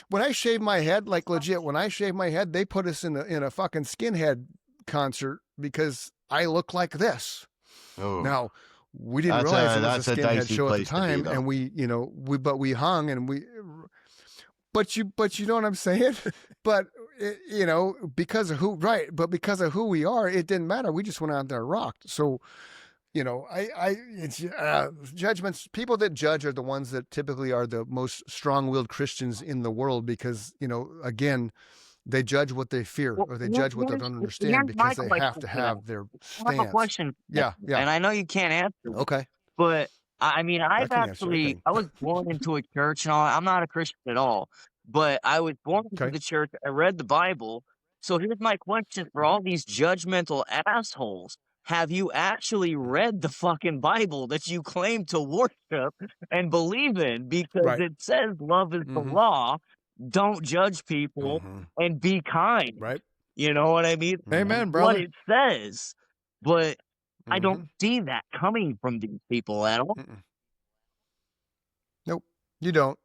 when I shave my head, like legit, when I shave my head, they put us in a fucking skinhead concert because I look like this. Oh. Now, we didn't realize it was a skinhead show at the time, and we hung, and but you know what I'm saying? But because of who we are, it didn't matter. We just went out there and rocked. So, it's judgments. People that judge are the ones that typically are the most strong-willed Christians in the world, because again, they judge what they fear, or they judge what they don't understand, because they have to have their stance. I have a question. Yeah. And I know you can't answer. Okay. But I mean, I was born into a church and all. I'm not a Christian at all, but I was born into the church. I read the Bible. So here's my question for all these judgmental assholes. Have you actually read the fucking Bible that you claim to worship and believe in? Because it says love is the law. Don't judge people and be kind. Right. You know what I mean? Amen, brother. What it says, but I don't see that coming from these people at all. Nope, you don't.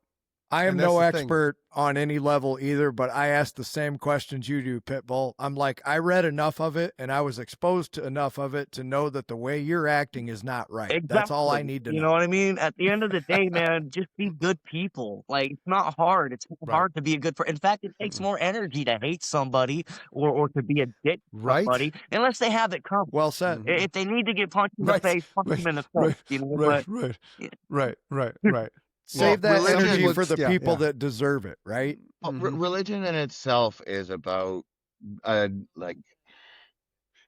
I am no expert on any level either, but I ask the same questions you do, Pitbull. I'm like, I read enough of it and I was exposed to enough of it to know that the way you're acting is not right. Exactly. That's all I need to know. You know what I mean? At the end of the day, man, just be good people. Like, it's not hard. It's not hard to be a good person. In fact, it takes more energy to hate somebody or to be a dick to somebody, unless they have it coming. Well said. If they need to get punched in the face, punch them in the face. Right. Save that energy for the people that deserve it, right? Well, religion in itself is about,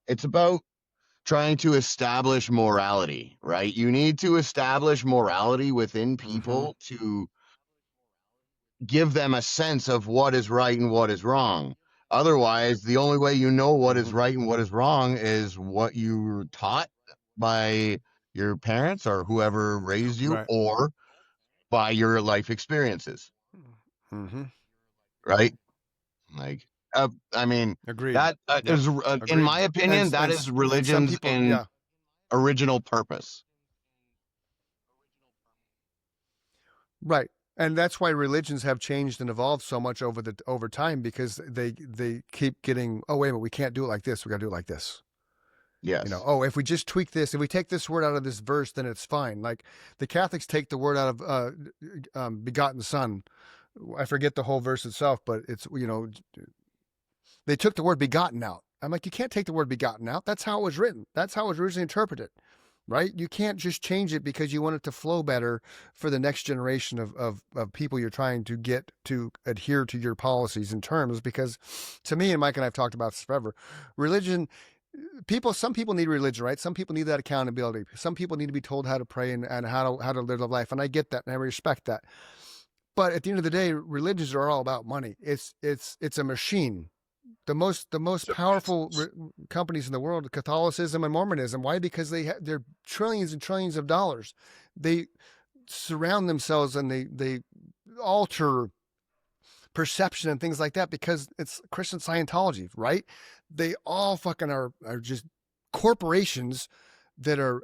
it's about trying to establish morality, right? You need to establish morality within people to give them a sense of what is right and what is wrong. Otherwise, the only way you know what is right and what is wrong is what you were taught by your parents or whoever raised you, or by your life experiences. Right? Like, I mean, Agreed. that is, in Agreed. my opinion, And- that and- is and religion's some people, original purpose. right. And that's why religions have changed and evolved so much over time, because they keep getting, oh, wait a minute, we can't do it like this. We got to do it like this. Yes. You know, oh, if we just tweak this, if we take this word out of this verse, then it's fine. Like the Catholics take the word out of begotten son. I forget the whole verse itself, but it's, you know, they took the word begotten out. I'm like, you can't take the word begotten out. That's how it was written. That's how it was originally interpreted, right? You can't just change it because you want it to flow better for the next generation of people you're trying to get to adhere to your policies and terms. Because to me, and Mike and I have talked about this forever, religion, some people need religion, right? Some people need that accountability. Some people need to be told how to pray and how to live their life. And I get that and I respect that. But at the end of the day, religions are all about money. It's a machine. The most powerful companies in the world, Catholicism and Mormonism. Why? Because they're trillions and trillions of dollars. They surround themselves and they alter perception and things like that because it's Christian Scientology, right? They all fucking are just corporations that are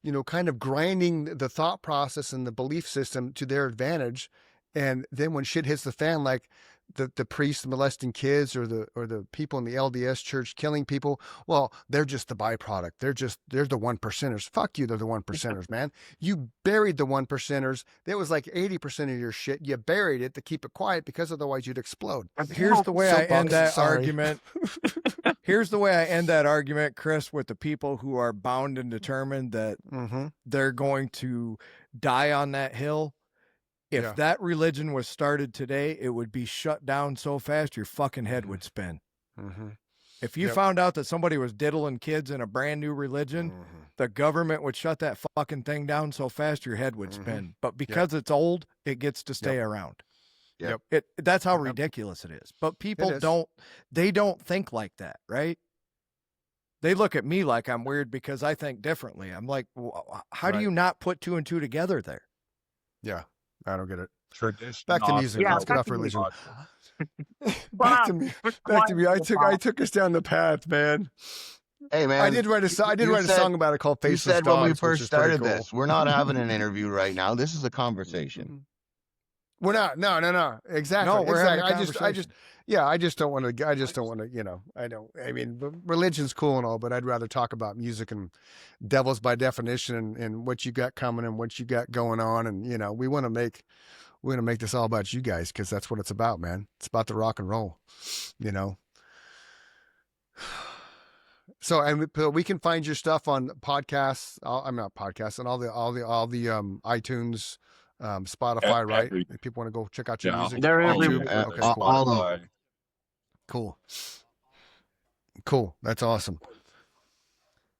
you know, kind of grinding the thought process and the belief system to their advantage. And then when shit hits the fan, like the priests molesting kids or the people in the LDS church killing people, well, they're just the byproduct. They're the one percenters. Fuck you, they're the one percenters, man. You buried the one percenters. That was like 80% of your shit. You buried it to keep it quiet because otherwise you'd explode. Here's the way I end that Sorry. argument. Here's the way I end that argument, Chris, with the people who are bound and determined that they're going to die on that hill. If that religion was started today, it would be shut down so fast your fucking head would spin. If you found out that somebody was diddling kids in a brand new religion, the government would shut that fucking thing down so fast your head would spin. But because it's old, it gets to stay around. That's how ridiculous it is. But people don't think like that, right? They look at me like I'm weird because I think differently. I'm like, how do you not put two and two together there? Yeah. I don't get it. Tradition. Back to music. Yeah, Let's get off back to religion. Bob, Back to me. I took us down the path, man. Hey, man. I did write a song about it called You Faceless said Dogs. when we which first is pretty started cool. this, we're not having an interview right now. This is a conversation. We're not. No. Exactly. No, we're having a I just don't want to, you know, I mean, religion's cool and all, but I'd rather talk about music and Devilz By Definition and what you got coming and what you got going on. And, you know, we want to make this all about you guys because that's what it's about, man. It's about the rock and roll, you know? So, and we can find your stuff on podcasts. I'm not podcasts and all the iTunes, Spotify, right? If people want to go check out your music. They're on everywhere. YouTube. Okay, cool. All of Cool. That's awesome.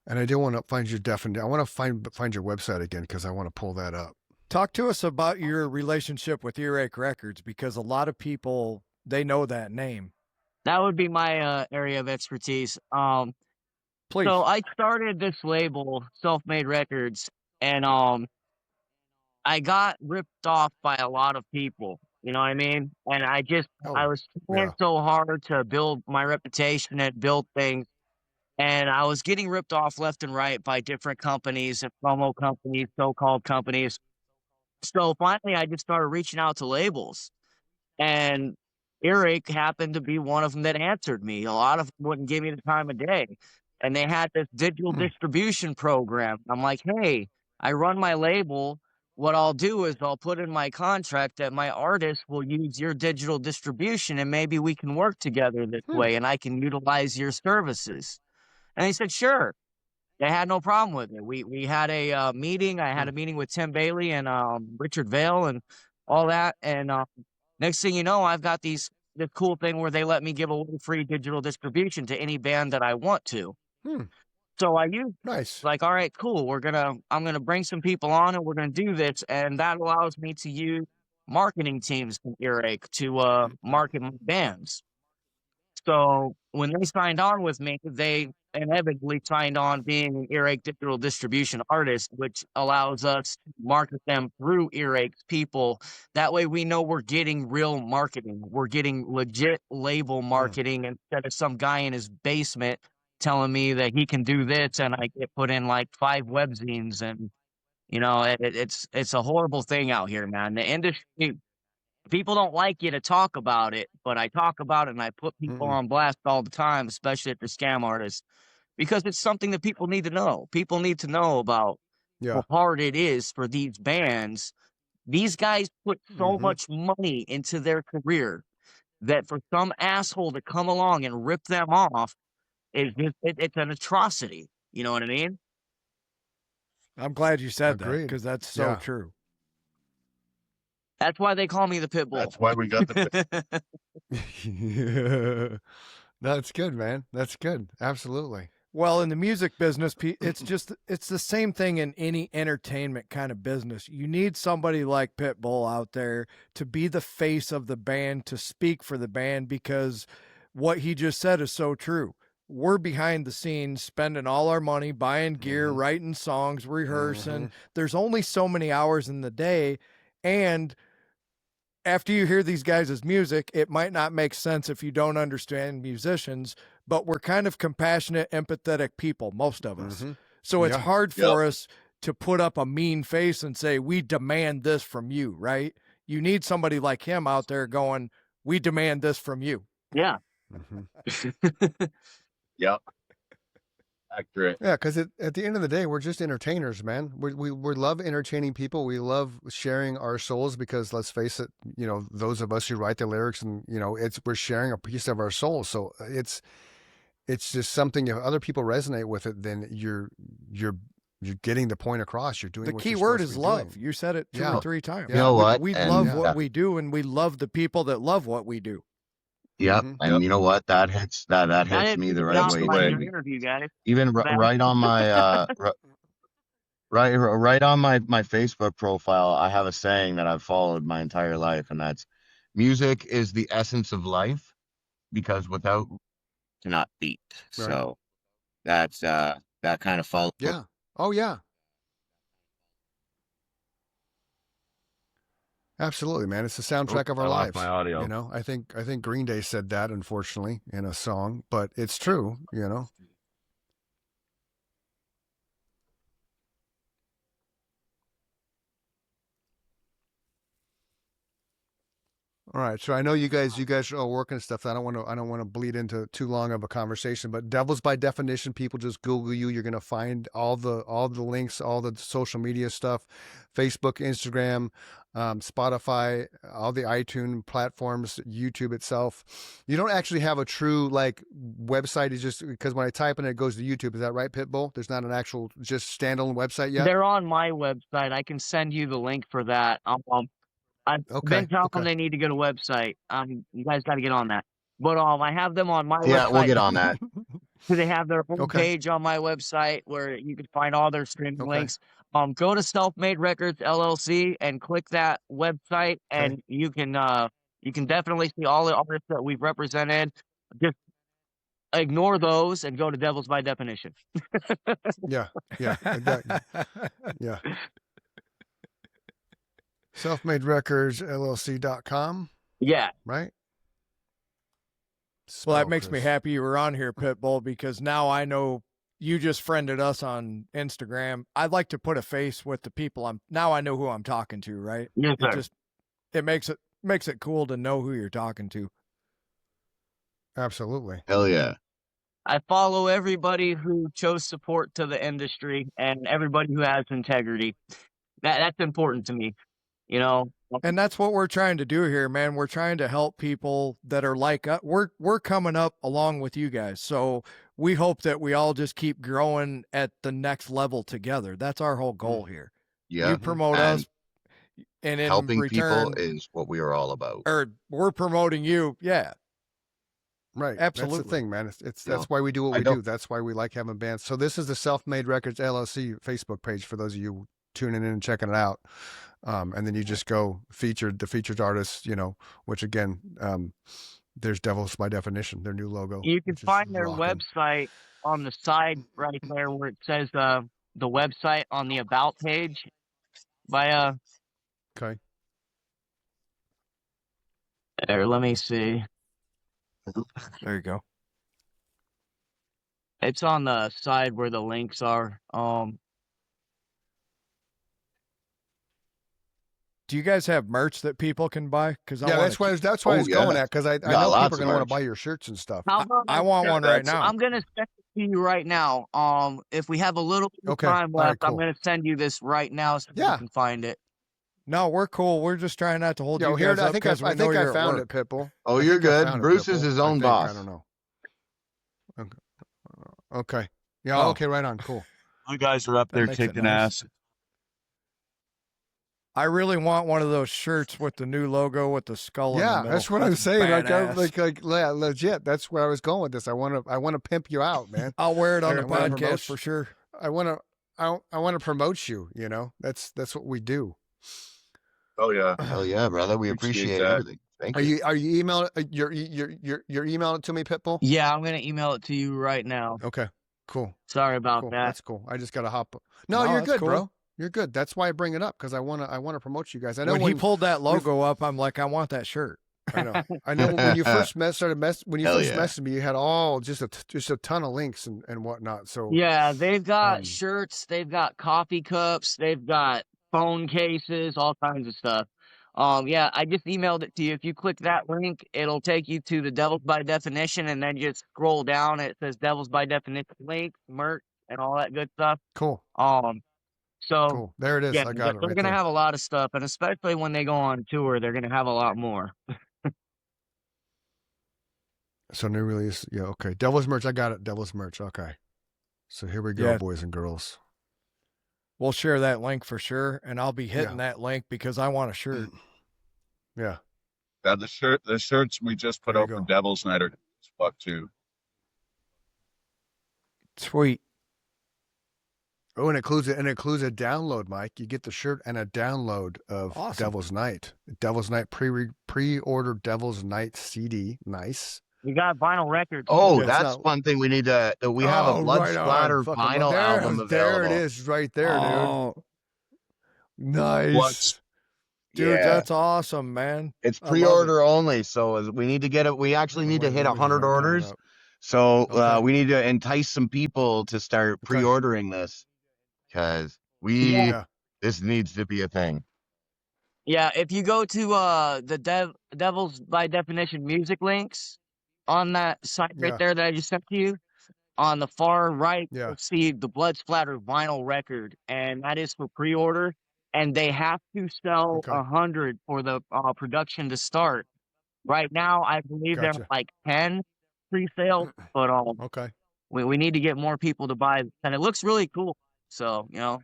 And I do want to find your I want to find your website again because I want to pull that up. Talk to us about your relationship with Earache Records because a lot of people, they know that name. That would be my area of expertise. Please. So I started this label, Self-Made Records, and I got ripped off by a lot of people. You know what I mean? And I was trying so hard to build my reputation and build things. And I was getting ripped off left and right by different companies and promo companies, so-called companies. So finally, I just started reaching out to labels. And Earache happened to be one of them that answered me. A lot of them wouldn't give me the time of day. And they had this digital distribution program. I'm like, hey, I run my label. What I'll do is I'll put in my contract that my artist will use your digital distribution and maybe we can work together this way and I can utilize your services. And he said, sure. They had no problem with it. We had a meeting. I had a meeting with Tim Bailey and Richard Vale and all that. And next thing you know, I've got this cool thing where they let me give away free digital distribution to any band that I want to. So I use like, all right, cool. I'm gonna bring some people on and we're gonna do this, and that allows me to use marketing teams from Earache to market my bands. So when they signed on with me, they inevitably signed on being an Earache digital distribution artist, which allows us to market them through Earache's people. That way we know we're getting real marketing. We're getting legit label marketing instead of some guy in his basement telling me that he can do this and I get put in like 5 webzines. And it's a horrible thing out here, man. The industry, people don't like you to talk about it, but I talk about it and I put people on blast all the time, especially at the scam artists, because it's something that people need to know. People need to know about Yeah. how hard it is for these bands. These guys put so much money into their career that for some asshole to come along and rip them off it's an atrocity. You know what I mean? I'm glad you said that, Agreed. because that's so Yeah. true. That's why they call me the pit bull. That's why we got the That's good, man. That's good. Absolutely. Well, in the music business, it's the same thing in any entertainment kind of business. You need somebody like Pitbull out there to be the face of the band, to speak for the band, because what he just said is so true. We're behind the scenes spending all our money, buying gear, writing songs, rehearsing. There's only so many hours in the day. And after you hear these guys' music, it might not make sense if you don't understand musicians, but we're kind of compassionate, empathetic people, most of us. So it's hard for us to put up a mean face and say, we demand this from you, right? You need somebody like him out there going, we demand this from you. Yeah. Yep. Accurate. Yeah, because at the end of the day, we're just entertainers, man. We love entertaining people. We love sharing our souls, because let's face it, those of us who write the lyrics, and we're sharing a piece of our soul. So it's just something. If other people resonate with it, then you're getting the point across. You're doing the what key you're word supposed is to be love. doing. You said it 2 or 3 times. You know what? We And- love what we do, and we love the people that love what we do. Yep. And you know what? That hits me the right way. Your Too. interview, guys. Even right on my right on my Facebook profile, I have a saying that I've followed my entire life, and that's, music is the essence of life, because without cannot beat. Right. So that's that kind of follows. Yeah. Oh yeah. Absolutely, man. It's the soundtrack of our I lost lives. my audio. I think Green Day said that, unfortunately, in a song, but it's true. All right, so I know you guys are all working stuff. I don't want to bleed into too long of a conversation, but Devilz By Definition, people just Google you. You're going to find all the links, all the social media stuff, Facebook, Instagram, Spotify, all the iTunes platforms, YouTube itself. You don't actually have a true website. It's just because when I type in it goes to YouTube. Is that right, Pitbull? There's not an actual just standalone website yet? They're on my website. I can send you the link for that. I've been telling them they need to get a website. You guys got to get on that. But I have them on my website. Yeah, we'll get on that. So they have their own page on my website where you can find all their streaming links. Go to Self-Made Records LLC and click that website, and you can definitely see all the artists that we've represented. Just ignore those and go to Devilz By Definition. Yeah, exactly. Yeah. Self-Made Records LLC.com. Yeah. Right? Well, that makes me happy you were on here, Pitbull, because now I know you just friended us on Instagram. I'd like to put a face with the people now I know who I'm talking to, right? Yes, sir. It makes it cool to know who you're talking to. Absolutely. Hell yeah. I follow everybody who shows support to the industry and everybody who has integrity. That's important to me. And that's what we're trying to do here, man. We're trying to help people that are like us. We're coming up along with you guys. So we hope that we all just keep growing at the next level together. That's our whole goal here. Yeah. You promote us, and in helping return, people is what we are all about. Or we're promoting you. Yeah. Right. Absolutely. That's the thing, man. That's why we do what we do. That's why we like having bands. So this is the Self-Made Records LLC Facebook page for those of you tuning in and checking it out. And then you just go the featured artists, which again, There's Devilz By Definition, their new logo. You can which is find their rocking. website on the side right there where it says the website on the about page by Okay. there, let me see. There you go. It's on the side where the links are. Do you guys have merch that people can buy? Because Yeah, that's why I was going at, because I know people lots are of going to want to merch. buy your shirts and stuff. How about I want one right now. I'm gonna send it to you right now. If we have a little bit of Okay, time all right, left, I'm cool. gonna send you this right now so Yeah. you can find it. No, we're cool. We're just trying not to hold Yo, you here, guys I up think because we know I you're at found work. it, Pitbull. Oh, I you're think I good. found it, Bruce is Pitbull. his I own think. boss. I don't know. Okay. Yeah. Oh. Okay. Right on. Cool. You guys are up That there makes it kicking nice. ass. I really want one of those shirts with the new logo with the skull in the Yeah, middle. that's what I'm saying. badass. Yeah, legit. That's where I was going with this. I want to pimp you out, man. I'll wear it on Here, the I wanna promote podcast for sure. I want to promote you. You know, that's what we do. Oh yeah. Hell yeah, brother. We Appreciate appreciate that. everything. Thank you. Are you emailing you're emailing it to me, Pitbull? Yeah, I'm gonna email it to you right now. Okay. Cool. Sorry about Cool. that. That's cool. I just gotta hop. No, No, you're that's good, cool. bro. You're good. That's why I bring it up, because I wanna promote you guys. I know When he pulled that we've- logo up, I'm like, I want that shirt. I know. When you first Hell yeah. messaged me, you had all just a ton of links and whatnot. So Yeah, they've got Um, shirts, they've got coffee cups, they've got phone cases, all kinds of stuff. Yeah, I just emailed it to you. If you click that link, it'll take you to the Devilz By Definition, and then just scroll down. It says Devilz By Definition link, merch, and all that good stuff. cool. So Cool. There it is. yeah, I got it they're right gonna there. have a lot of stuff, and especially when they go on tour, they're gonna have a lot more. So new release. Yeah. Okay. Devil's merch. I got it. Devil's merch. Okay. So here we go, Yeah. boys and girls. We'll share that link for sure, and I'll be hitting that link because I want a shirt. Yeah. Yeah, the shirts we just put There you out for go. Devil's Night are fuck too. Sweet. Oh, and it includes a download, Mike. You get the shirt and a download of Awesome. Devil's Night. Devil's Night pre-order Devil's Night CD. Nice. We got vinyl records. Oh, It's that's not- one thing we need to. We have a blood right on. splatter Fucking vinyl album available. There it is, right there, dude. Oh, Nice. What? dude, Yeah. that's awesome, man. It's I love pre-order only, so we need to get it. We actually need to hit 100 orders. So Okay. we need to entice some people to start Okay. pre-ordering this, because Yeah. this needs to be a thing. Yeah, if you go to the Devilz By Definition music links on that site right Yeah. there that I just sent to you, on the far right, Yeah. you'll see the Blood Splatter vinyl record, and that is for pre-order. And they have to sell Okay. 100 for the production to start. Right now, I believe Gotcha. there's like 10 pre-sales, but Okay. we need to get more people to buy, and it looks really cool. So Yeah.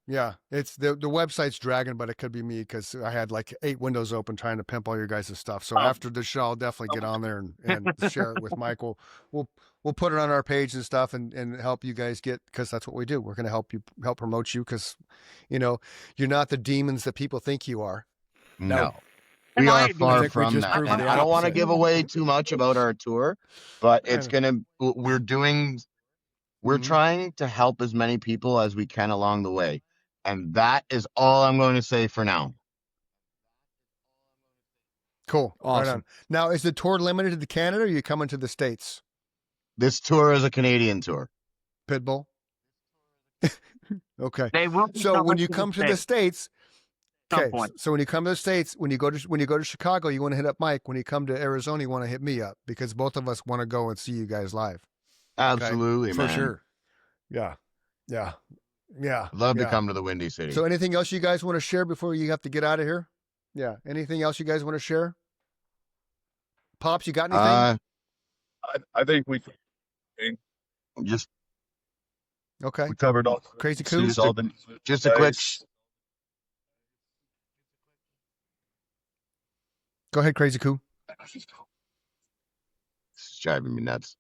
Yeah. It's the website's dragging, but it could be me because I had like 8 windows open trying to pimp all your guys' stuff. So Oh. after the show, I'll definitely get on there and share it with Mike. We'll put it on our page and stuff and help you guys get, because that's what we do. We're going to help promote you, because you're not the demons that people think you are. No. And We I are think far we from just that. proved And the I don't want to opposite. give away too much about our tour, but it's we're Mhm. trying to help as many people as we can along the way. And that is all I'm going to say for now. Cool. Right Awesome. on. Now, is the tour limited to Canada, or are you coming to the States, This tour is a Canadian tour. Pitbull? Okay. they will. be So when coming you come to the States, at some okay. point. So when you come to the States, when you go to Chicago, you want to hit up Mike. When you come to Arizona, you want to hit me up, because both of us want to go and see you guys live. Absolutely, For man. sure. Yeah. Yeah. Yeah. Love yeah. to come to the Windy City. So anything else you guys want to share before you have to get out of here? Yeah. Anything else you guys want to share? Pops, you got anything? I think we Just Okay. we covered all Crazy Cool? all the just a quick Go ahead, Crazy Cool. It's driving me nuts.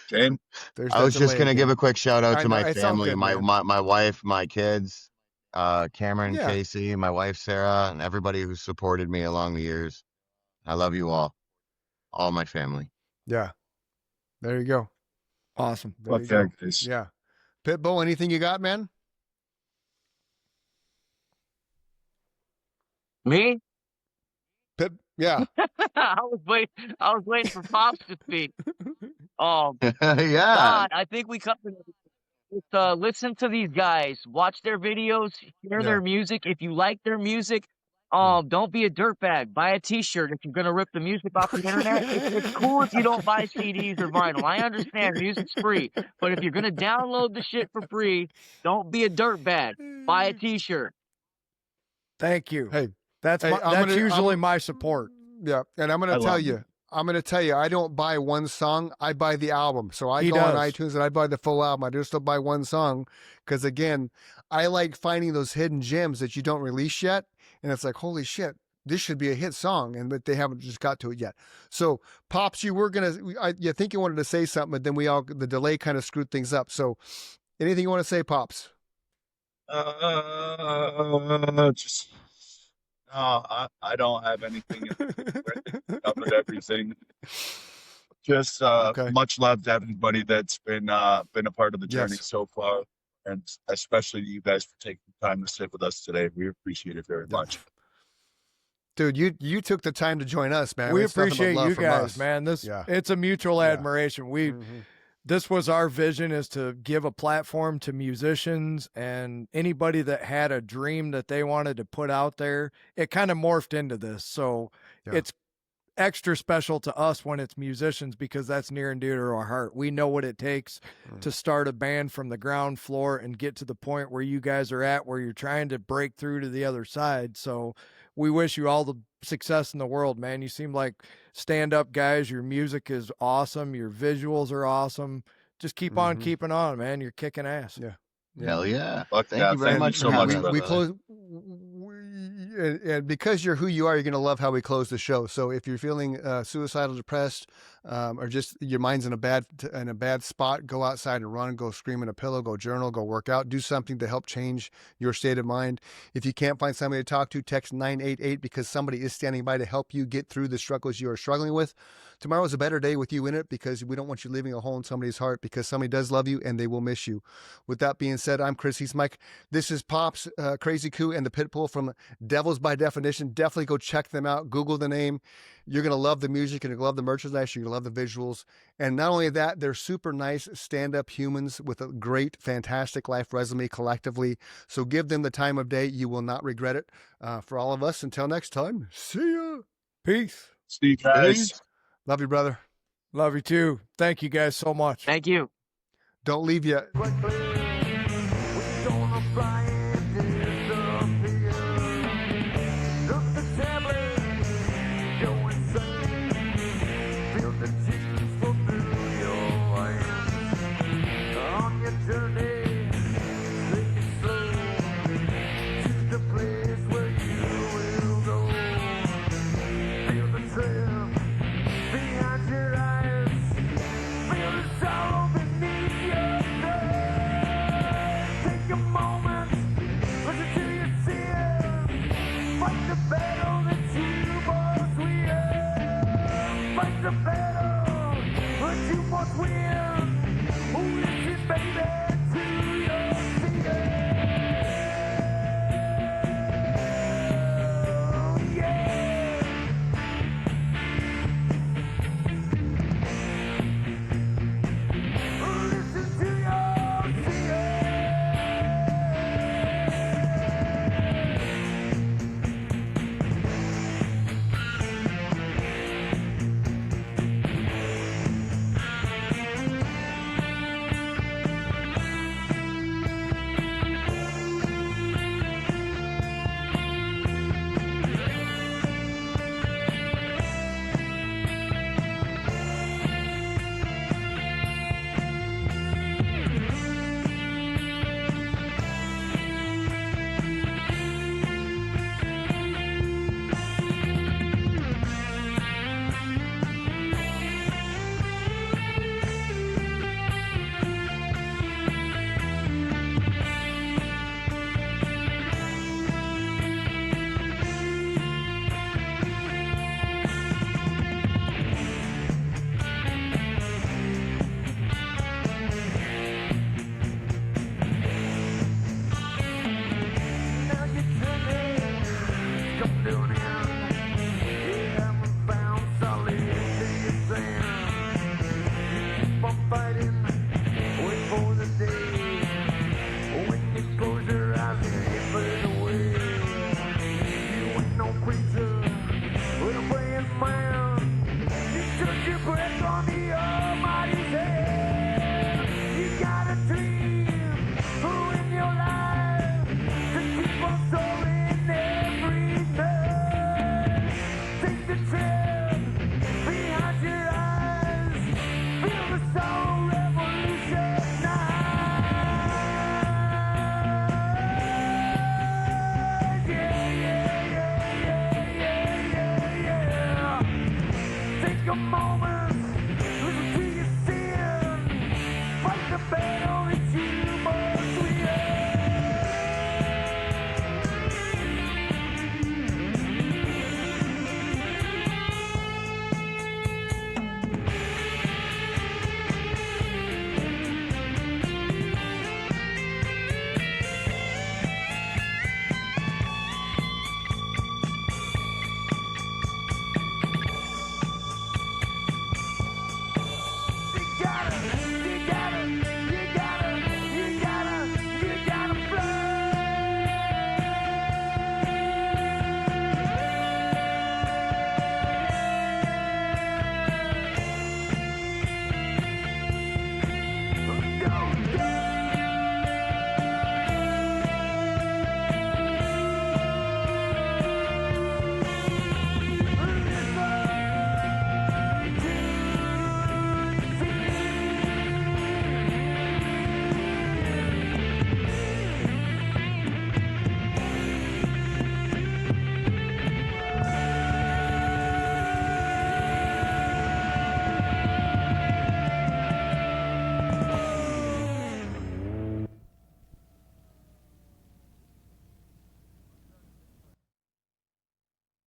James. There's I that was just delay gonna give again. a quick shout out I to know, my it's all family, good, my man. wife, my kids, Cameron, Yeah. Casey, my wife Sarah, and everybody who supported me along the years. I love you all. all my family. Yeah. There you go. Awesome. There you Okay, go. guys. Yeah. Pitbull, anything you got, man? Me? Yeah. I was waiting for Pops to speak. Oh Yeah. God, I think we covered it. Just, listen to these guys, watch their videos, hear Yeah. their music. If you like their music, don't be a dirtbag. Buy a T-shirt if you're gonna rip the music off the internet. It's cool if you don't buy CDs or vinyl. I understand music's free, but if you're gonna download the shit for free, don't be a dirtbag. Buy a T-shirt. Thank you. Hey, That's hey, that's usually my support. yeah. And I'm I going to tell love you, I don't buy one song. I buy the album. So I He go on does. iTunes and I buy the full album. I just don't buy one song because, again, I like finding those hidden gems that you don't release yet. And it's like, holy shit, this should be a hit song. But they haven't just got to it yet. So, Pops, you were going to, you think you wanted to say something, but then the delay kind of screwed things up. So, anything you want to say, Pops? Just no, I don't have anything. Covered everything. Just Okay. much love to everybody that's been a part of the journey Yes. so far, and especially you guys for taking the time to sit with us today. We appreciate it very much. Dude, you took the time to join us, man. We It's nothing but appreciate love you from guys, us. man. Yeah. It's a mutual Yeah. admiration. Mhm. This was our vision, is to give a platform to musicians and anybody that had a dream that they wanted to put out there. It kind of morphed into this. So Yeah. it's extra special to us when it's musicians because that's near and dear to our heart. We know what it takes to start a band from the ground floor and get to the point where you guys are at, where you're trying to break through to the other side. So we wish you all the success in the world, man. You seem like stand-up guys. Your music is awesome. Your visuals are awesome. Just keep on Mhm. keeping on, man. You're kicking ass. Yeah. Hell yeah. Fuck Thank yeah, you very thank you much so for much, having brother. me. We close, and because you're who you are, you're going to love how we close the show. So if you're feeling suicidal, depressed, or just your mind's in a bad spot, go outside and run, go scream in a pillow, go journal, go work out, do something to help change your state of mind. If you can't find somebody to talk to, text 988 because somebody is standing by to help you get through the struggles you are struggling with. Tomorrow's a better day with you in it because we don't want you leaving a hole in somebody's heart because somebody does love you and they will miss you. With that being said, I'm Chris. He's Mike. This is Pops, Crazy Coo, and the Pitbull from Devilz By Definition. Definitely go check them out. Google the name. You're going to love the music. You're going to love the merchandise. You're going to love the visuals. And not only that, they're super nice stand-up humans with a great, fantastic life resume collectively. So give them the time of day. You will not regret it. For all of us, until next time, see ya. Peace. See you guys. Love you, brother. Love you too. Thank you guys so much. Thank you. Don't leave yet. But please.